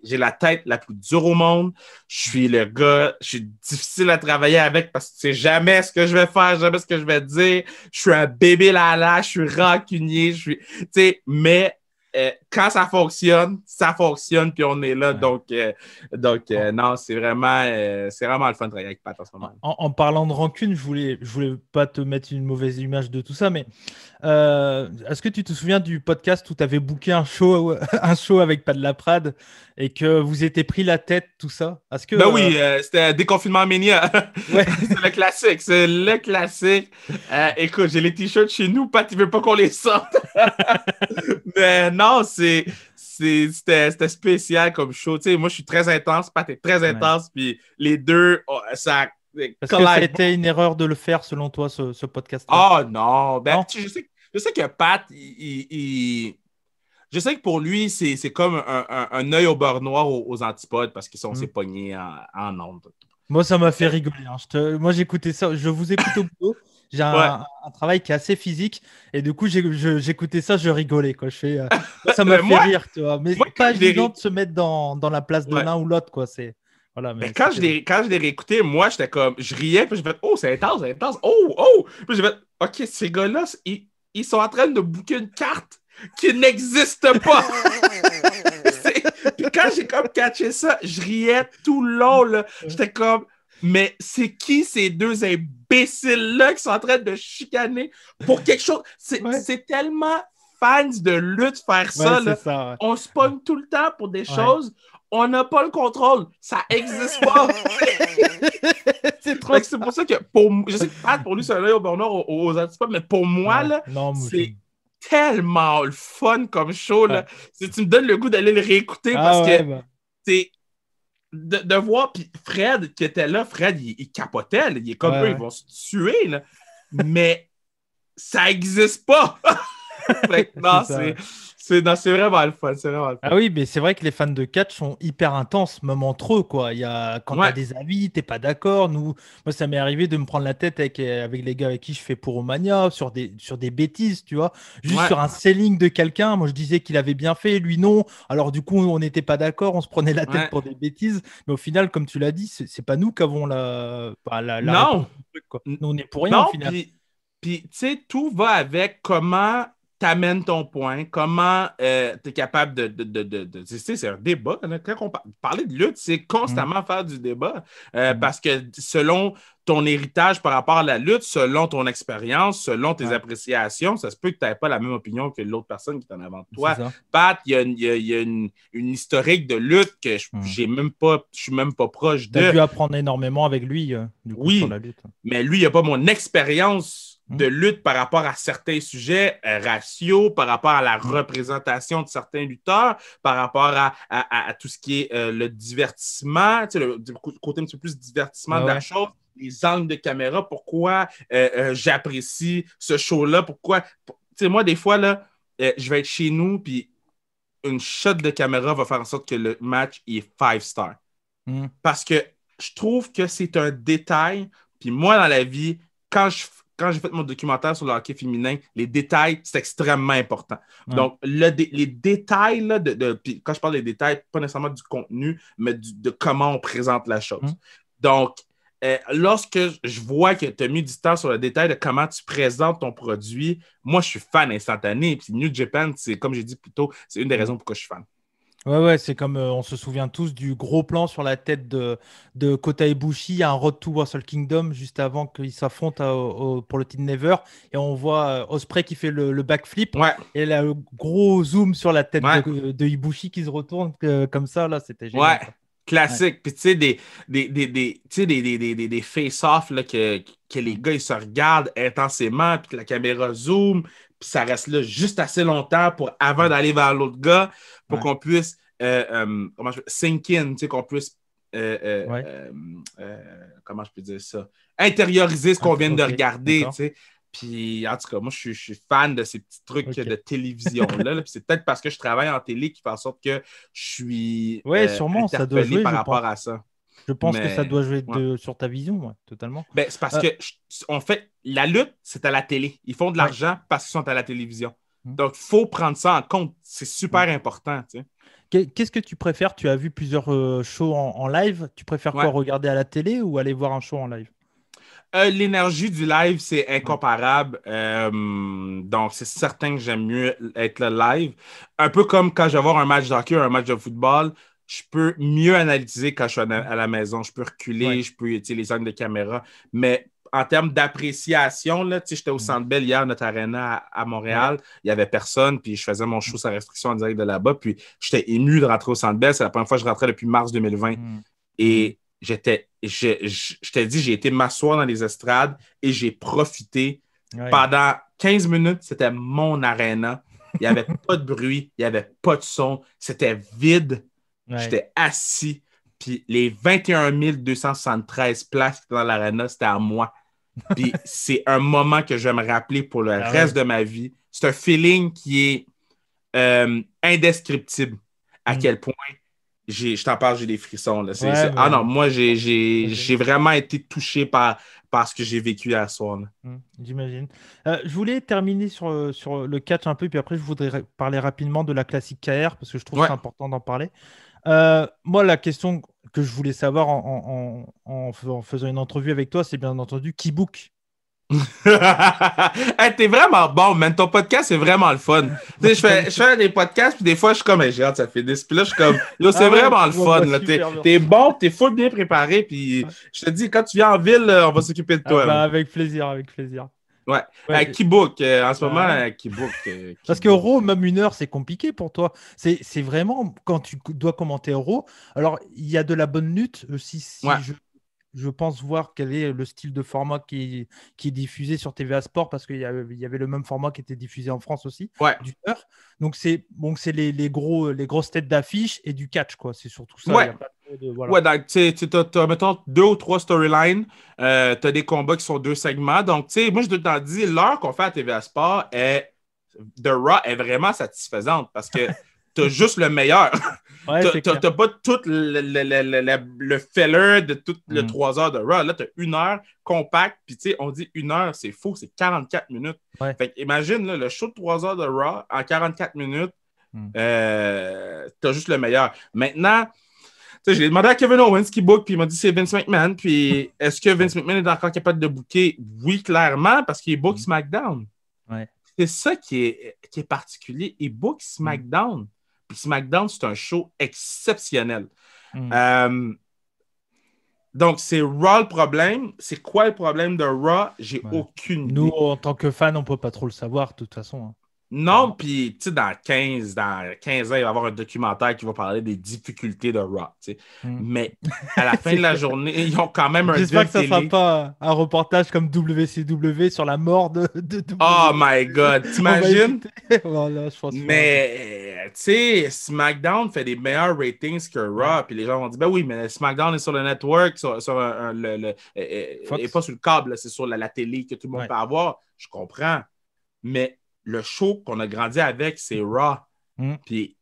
J'ai la tête la plus dure au monde. Je suis le gars, je suis difficile à travailler avec parce que tu sais jamais ce que je vais faire, jamais ce que je vais dire. Je suis un bébé lala, je suis rancunier, mais quand ça fonctionne, puis on est là. Ouais. Donc non, c'est vraiment le fun de travailler avec Pat en ce moment. En parlant de rancune, je voulais pas te mettre une mauvaise image de tout ça, mais est-ce que tu te souviens du podcast où tu avais booké un show avec Pat Laprade et que vous étiez pris la tête, tout ça? Ben oui, c'était Déconfinement Mania. Ouais. C'est le classique. Écoute, j'ai les t-shirts chez nous, Pat, il veut pas qu'on les sorte. Mais non, c'était spécial comme show. Tu sais, moi, je suis très intense, Pat est très intense, puis les deux, ça... Est-ce que ça a été une erreur de le faire, selon toi, ce podcast-là? Oh non! Ben, non? Je sais que Pat, je sais que pour lui, c'est comme un œil au beurre noir aux antipodes parce qu'ils sont s'est pognés en ondes. Moi, ça m'a fait rigoler. Hein. Moi, j'écoutais ça. Je vous écoute au boulot. J'ai un travail qui est assez physique. Et du coup, j'écoutais ça, je rigolais. Quoi. Ça m'a fait rire. Tu vois. Mais pas évident de se mettre dans la place de l'un ou l'autre. Quoi. Voilà, mais quand je l'ai réécouté, moi, j'étais comme... Je riais, puis j'ai fait « Oh, c'est intense. Oh! » Puis j'ai fait « OK, ces gars-là, ils sont en train de booker une carte qui n'existe pas. » Puis quand j'ai comme catché ça, je riais tout le long. Là. J'étais comme, mais c'est qui ces deux imbéciles-là qui sont en train de chicaner pour quelque chose? C'est tellement fans de lutte faire ça. Là. Ça ouais. On se pogne tout le temps pour des choses. On n'a pas le contrôle. Ça n'existe pas. C'est pour ça que, je sais que Pat, pour lui, c'est un œil au bonheur aux antipodes, mais pour moi, là, c'est tellement le fun comme show. Là. Si tu me donnes le goût d'aller le réécouter parce que c'est de voir. Puis Fred qui était là, Fred, il capotait. Là. Il est comme eux, ils vont se tuer. Là. Mais ça n'existe pas. Non, c'est vraiment le fun. Ah oui, mais c'est vrai que les fans de catch sont hyper intenses, même entre eux. Quoi. Quand tu as des avis, tu n'es pas d'accord. Moi, ça m'est arrivé de me prendre la tête avec les gars avec qui je fais Puromania sur des bêtises, tu vois. Juste sur un selling de quelqu'un. Moi, je disais qu'il avait bien fait, lui non. Alors, du coup, on n'était pas d'accord. On se prenait la tête pour des bêtises. Mais au final, comme tu l'as dit, c'est pas nous qui avons la non. Truc, quoi. Nous, on n'est pour rien au final. Puis, tu sais, tout va avec comment t'amènes ton point, comment tu es capable de c'est un débat. Quand on parler de lutte, c'est constamment faire du débat parce que selon ton héritage par rapport à la lutte, selon ton expérience, selon tes appréciations, ça se peut que tu n'aies pas la même opinion que l'autre personne qui est en avant de toi. Pat, il y a une historique de lutte que je suis même pas proche de. Tu as dû apprendre énormément avec lui sur la lutte. Mais lui, il n'a pas mon expérience de lutte par rapport à certains sujets, ratio, par rapport à la représentation de certains lutteurs, par rapport à tout ce qui est le divertissement, tu sais, le côté un petit peu plus divertissement de la chose, les angles de caméra, pourquoi j'apprécie ce show-là, pourquoi... Tu sais, moi, des fois, là, je vais être chez nous, puis une shot de caméra va faire en sorte que le match est 5 stars. Parce que je trouve que c'est un détail, puis moi, dans la vie, quand j'ai fait mon documentaire sur le hockey féminin, les détails, c'est extrêmement important. Donc, les détails, là, puis quand je parle des détails, pas nécessairement du contenu, mais de comment on présente la chose. Donc, lorsque je vois que tu as mis du temps sur le détail de comment tu présentes ton produit, moi, je suis fan instantané. Puis New Japan, c'est comme j'ai dit plus tôt, c'est une des raisons pourquoi je suis fan. Ouais, c'est comme on se souvient tous du gros plan sur la tête de Kota Ibushi à un Road to Wrestle Kingdom juste avant qu'il s'affrontent pour le titre Never. Et on voit Ospreay qui fait le backflip. Et là, le gros zoom sur la tête de Ibushi qui se retourne comme ça. Là, c'était génial. Classique. Puis tu sais, des face-off là, que les gars ils se regardent intensément, puis que la caméra zoom, puis ça reste là juste assez longtemps avant d'aller vers l'autre gars, pour qu'on puisse sink in, tu sais, qu'on puisse comment je peux dire ça? Intérioriser ce qu'on vient de regarder, tu sais. Puis, en tout cas, moi, je suis fan de ces petits trucs de télévision-là. Puis c'est peut-être parce que je travaille en télé qui fait en sorte que je suis sûrement, ça doit jouer, par rapport à ça. Je pense que ça doit jouer sur ta vision, totalement. Ben, c'est parce que la lutte, c'est à la télé. Ils font de l'argent parce qu'ils sont à la télévision. Donc, il faut prendre ça en compte. C'est super important, tu sais. Qu'est-ce que tu préfères? Tu as vu plusieurs shows en live. Tu préfères quoi, regarder à la télé ou aller voir un show en live? L'énergie du live, c'est incomparable. Donc, c'est certain que j'aime mieux être le live. Un peu comme quand je vais voir un match de hockey ou un match de football, je peux mieux analyser quand je suis à la maison. Je peux reculer, je peux utiliser les angles de caméra. Mais en termes d'appréciation, là, j'étais au Centre Bell hier, notre arena à Montréal. Il n'y avait personne, puis je faisais mon show sans restriction en direct de là-bas. Puis j'étais ému de rentrer au Centre Bell. C'est la première fois que je rentrais depuis mars 2020. Et je t'ai dit, j'ai été m'asseoir dans les estrades et j'ai profité. Pendant 15 minutes, c'était mon arena. Il n'y avait pas de bruit, il n'y avait pas de son. C'était vide. J'étais assis. Puis les 21 273 places qui étaient dans l'arena, c'était à moi. Puis c'est un moment que je vais me rappeler pour le reste de ma vie. C'est un feeling qui est indescriptible. À quel point je t'en parle, j'ai des frissons. Là. Ah non, moi, j'ai vraiment été touché par ce que j'ai vécu hier soir. J'imagine. Je voulais terminer sur le catch un peu, puis après, je voudrais parler rapidement de la classique KR, parce que je trouve que c'est important d'en parler. Moi, la question que je voulais savoir en faisant une entrevue avec toi, c'est bien entendu qui book. Hey, t'es vraiment bon, man. Ton podcast, c'est vraiment le fun. Je fais des podcasts, puis des fois, je suis comme, j'ai hâte, ça finisse. Puis là, je suis comme, c'est vraiment le fun. Là. T'es bon, t'es full bien préparé. Puis je te dis, quand tu viens en ville, on va s'occuper de toi. Avec plaisir, avec plaisir. Ouais. Qui book en ce moment, qui book. Parce que Raw, même 1 heure, c'est compliqué pour toi. C'est vraiment quand tu dois commenter Raw. Alors, il y a de la bonne lutte aussi. Si je pense voir quel est le style de format qui est diffusé sur TVA Sport, parce qu'il y avait le même format qui était diffusé en France aussi, du heure. Donc c'est les grosses têtes d'affiche et du catch, quoi. C'est surtout ça. Donc tu as, mettons, 2 ou 3 storylines, tu as des combats qui sont 2 segments. Donc, tu sais, moi, je te t'en dis, l'heure qu'on fait à TVA Sport de Raw est vraiment satisfaisante parce que tu as juste le meilleur. T'as pas tout le filler de toutes les 3 heures de Raw. Là, t'as 1 heure compact. Puis, tu sais, on dit 1 heure, c'est faux, c'est 44 minutes. Fait imagine, là, le show de 3 heures de Raw en 44 minutes, t'as juste le meilleur. Maintenant, tu sais, j'ai demandé à Kevin Owens qui book, puis il m'a dit c'est Vince McMahon. Puis, est-ce que Vince McMahon est encore capable de booker? Oui, clairement, parce qu'il book SmackDown. C'est ça qui est particulier. Il book SmackDown. Puis SmackDown, c'est un show exceptionnel. Donc, c'est Raw le problème. C'est quoi le problème de Raw? J'ai aucune idée. Nous, en tant que fans, on ne peut pas trop le savoir, de toute façon. Non, puis, tu sais, dans 15 ans, il va y avoir un documentaire qui va parler des difficultés de Raw. Mais à la fin de la journée, ils ont quand même un deal. J'espère que ça ne sera pas un reportage comme WCW sur la mort de WWE. Oh my God, t'imagines? Voilà, je pense. Mais, tu sais, SmackDown fait des meilleurs ratings que Raw. Puis les gens vont dire, ben oui, mais SmackDown est sur le network, et pas sur le câble, c'est sur la télé que tout le monde peut avoir. Je comprends. Mais le show qu'on a grandi avec, c'est Raw. Puis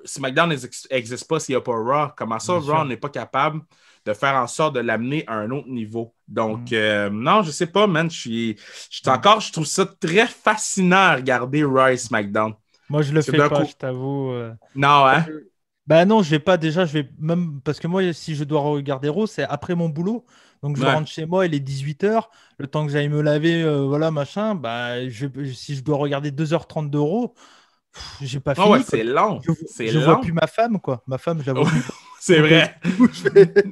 SmackDown n'existe pas s'il n'y a pas Raw. Comment ça, Raw n'est pas capable de faire en sorte de l'amener à un autre niveau? Donc, non, je sais pas, man. Je trouve ça très fascinant à regarder Raw et SmackDown. Moi, je le fais pas, je t'avoue. Non, hein? Ben non, je vais pas déjà, même parce que moi, si je dois regarder Raw, c'est après mon boulot. Donc je rentre chez moi, il est 18h, le temps que j'aille me laver, voilà, machin, bah, si je dois regarder 2h30 d'euros, j'ai pas fini. C'est long. Je vois plus ma femme, quoi. Ma femme, je la vois plus. C'est vrai.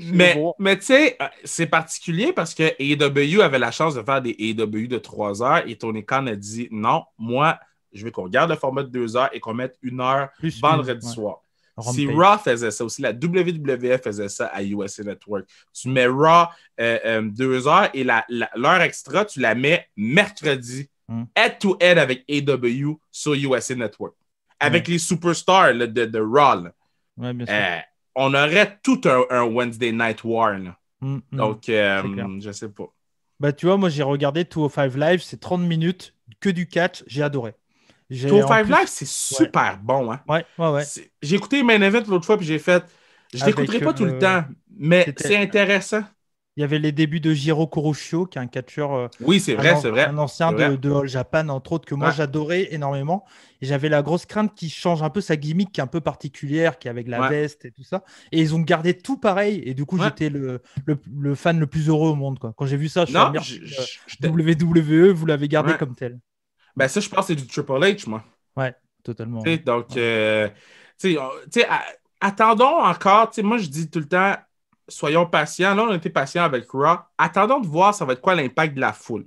Mais tu sais, c'est particulier parce que AEW avait la chance de faire des AEW de 3 heures et Tony Khan a dit non, moi, je veux qu'on garde le format de 2 heures et qu'on mette 1 heure vendredi soir. Si Raw faisait ça aussi, la WWF faisait ça à USA Network. Tu mets Raw 2 heures et l'heure extra, tu la mets mercredi, head-to-head avec AEW sur USA Network. Avec les superstars là, de Raw. Bien sûr. On aurait tout un Wednesday Night War. Donc, je sais pas. Bah, tu vois, moi, j'ai regardé 205 Live, c'est 30 minutes, que du catch, j'ai adoré. 205 Live, c'est super bon. Hein? Ouais. J'ai écouté Main Event l'autre fois, puis j'ai fait... Je l'écouterai pas tout le temps, mais c'est intéressant. Il y avait les débuts de Jiro Kuroshio, qui est un catcheur. Oui, c'est vrai, c'est vrai. Un ancien de All Japan, entre autres, que moi j'adorais énormément. Et j'avais la grosse crainte qu'il change un peu sa gimmick, qui est un peu particulière, qui est avec la veste et tout ça. Et ils ont gardé tout pareil. Et du coup, j'étais le fan le plus heureux au monde, quoi. Quand j'ai vu ça, je suis WWE, vous l'avez gardé comme tel. Ben ça, je pense que c'est du Triple H, moi. Ouais, totalement. Donc, attendons encore. Moi, je dis tout le temps, soyons patients. Là, on a été patients avec Raw. Attendons de voir ça va être quoi l'impact de la foule.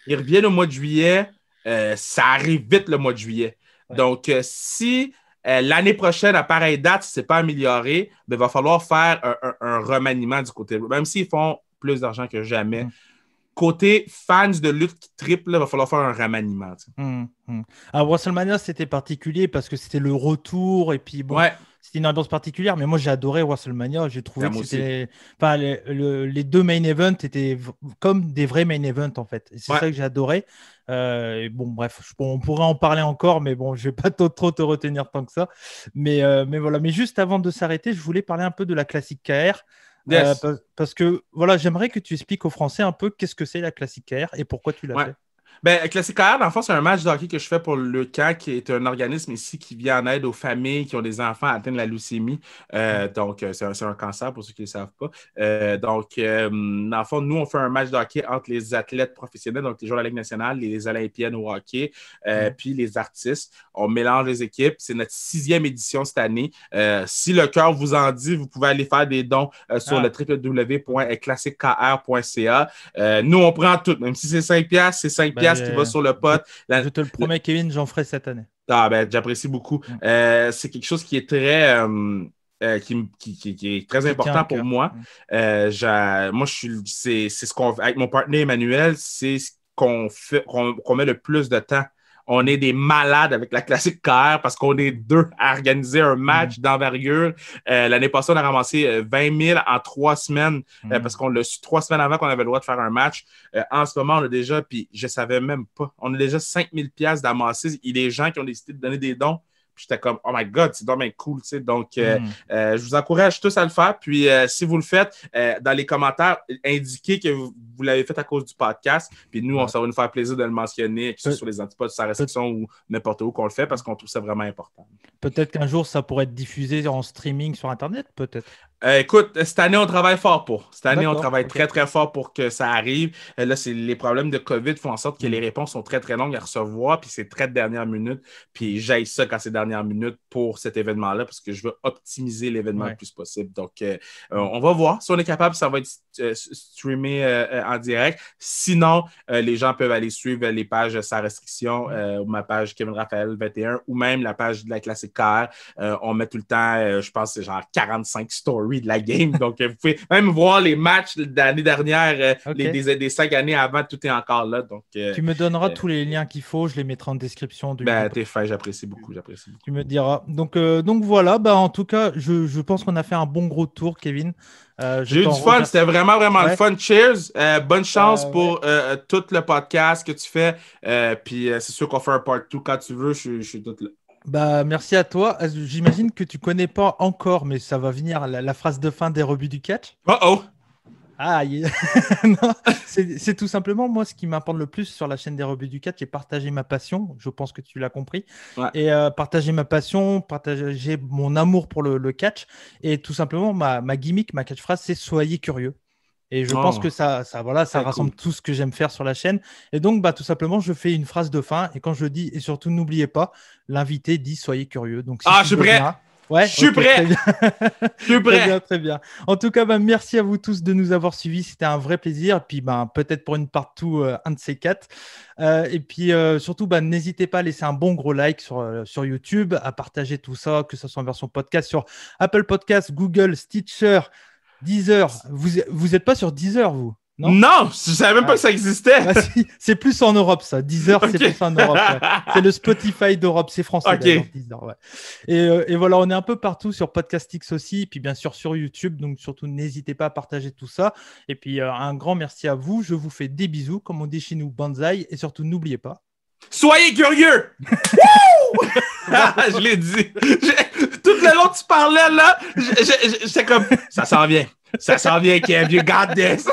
Ils reviennent au mois de juillet. Ça arrive vite le mois de juillet. Ouais. Donc, si l'année prochaine, à pareille date, si ce n'est pas amélioré, il va falloir faire un remaniement du côté. Même s'ils font plus d'argent que jamais. Côté fans de lutte qui triple, il va falloir faire un remaniement. À WrestleMania, c'était particulier parce que c'était le retour et puis bon, c'était une ambiance particulière. Mais moi, j'ai adoré WrestleMania. J'ai trouvé que c'était les deux main events étaient comme des vrais main events en fait. Et c'est ça que j'ai adoré. Bon, bref, on pourrait en parler encore, mais bon, je vais pas trop te retenir tant que ça. Mais voilà. Mais juste avant de s'arrêter, je voulais parler un peu de la classique KR. Yes. Parce que voilà, j'aimerais que tu expliques aux Français un peu qu'est-ce que c'est la classique KR et pourquoi tu l'as fait. Ben, Classic KR, dans le fond, c'est un match de hockey que je fais pour le CAN, qui est un organisme ici qui vient en aide aux familles qui ont des enfants atteints de la leucémie. Donc, c'est un cancer pour ceux qui ne le savent pas. Dans le fond, nous, on fait un match de hockey entre les athlètes professionnels, donc les joueurs de la Ligue nationale, les Olympiennes au hockey, puis les artistes. On mélange les équipes. C'est notre 6e édition cette année. Si le cœur vous en dit, vous pouvez aller faire des dons sur le www.classickr.ca. Nous, on prend tout. Même si c'est 5$, c'est 5$ qui va sur le pot. Je te le promets, Kevin, j'en ferai cette année. J'apprécie beaucoup. C'est quelque chose qui est très... qui est très important pour moi. Moi, c'est ce qu'on avec mon partenaire Emmanuel, c'est ce qu'on fait, qu'on met le plus de temps. On est des malades avec la classique KR parce qu'on est deux à organiser un match d'envergure. L'année passée, on a ramassé 20 000 en 3 semaines parce qu'on l'a su 3 semaines avant qu'on avait le droit de faire un match. En ce moment, on a déjà, puis je ne savais même pas, on a déjà 5 000 $ d'amassés. Il y a des gens qui ont décidé de donner des dons. Puis j'étais comme, oh my God, c'est dommage cool, tu sais. Donc, je vous encourage tous à le faire. Puis, si vous le faites, dans les commentaires, indiquez que vous l'avez fait à cause du podcast. Puis nous, ça va nous faire plaisir de le mentionner, que ce soit sur les antipodes, sur sa restriction ou n'importe où qu'on le fait, parce qu'on trouve ça vraiment important. Peut-être qu'un jour, ça pourrait être diffusé en streaming sur Internet, peut-être. Écoute, cette année, on travaille fort pour. Cette année, on travaille très, très fort pour que ça arrive. Là, c'est les problèmes de COVID font en sorte que les réponses sont très, très longues à recevoir, puis c'est très de dernière minute. Puis j'aille ça quand c'est dernière minute pour cet événement-là, parce que je veux optimiser l'événement le plus possible. Donc, on va voir. Si on est capable, ça va être streamé en direct. Sinon, les gens peuvent aller suivre les pages sans restriction, ou ma page Kevin Raphaël 21, ou même la page de la classique KR. On met tout le temps, je pense, c'est genre 45 stories de la game. Donc, vous pouvez même voir les matchs de l'année dernière, des 5 années avant, tout est encore là. Donc, tu me donneras tous les liens qu'il faut, je les mettrai en description. T'es fin, j'apprécie beaucoup. Tu me diras. Donc voilà, en tout cas, je pense qu'on a fait un bon gros tour, Kevin. J'ai eu du fun, c'était vraiment le fun. Cheers, bonne chance pour tout le podcast que tu fais. Puis c'est sûr qu'on fait un part 2 quand tu veux, je suis tout là. Merci à toi. J'imagine que tu connais pas encore, mais ça va venir la phrase de fin des rebuts du catch. Non, c'est tout simplement moi ce qui m'importe le plus sur la chaîne des rebuts du catch, c'est partager ma passion. Je pense que tu l'as compris. Et partager ma passion, partager mon amour pour le catch. Et tout simplement, ma gimmick, ma catchphrase, c'est soyez curieux. Et je pense que ça rassemble tout ce que j'aime faire sur la chaîne. Et donc, tout simplement, je fais une phrase de fin. Et quand je dis, et surtout, n'oubliez pas, l'invité dit soyez curieux. Donc, je suis prêt. Ouais, je suis prêt. Je suis prêt. Très bien. En tout cas, merci à vous tous de nous avoir suivis. C'était un vrai plaisir. Et puis, peut-être pour une part 2, un de ces 4. Et puis, surtout, n'hésitez pas à laisser un bon gros like sur YouTube, à partager tout ça, que ce soit en version podcast sur Apple Podcasts, Google, Stitcher, Deezer. Vous n'êtes pas sur Deezer, vous? Non, je savais même pas que ça existait. C'est plus en Europe, ça. Deezer, c'est plus en Europe. C'est le Spotify d'Europe, c'est français. Deezer, et voilà, on est un peu partout sur Podcastix aussi, et puis bien sûr sur YouTube. Donc surtout, n'hésitez pas à partager tout ça. Et puis un grand merci à vous. Je vous fais des bisous, comme on dit chez nous, banzai. Et surtout, n'oubliez pas. Soyez curieux! Je l'ai dit. Tout le long que tu parlais là, j'étais comme, ça s'en vient. Ça s'en vient, Kev. You got this.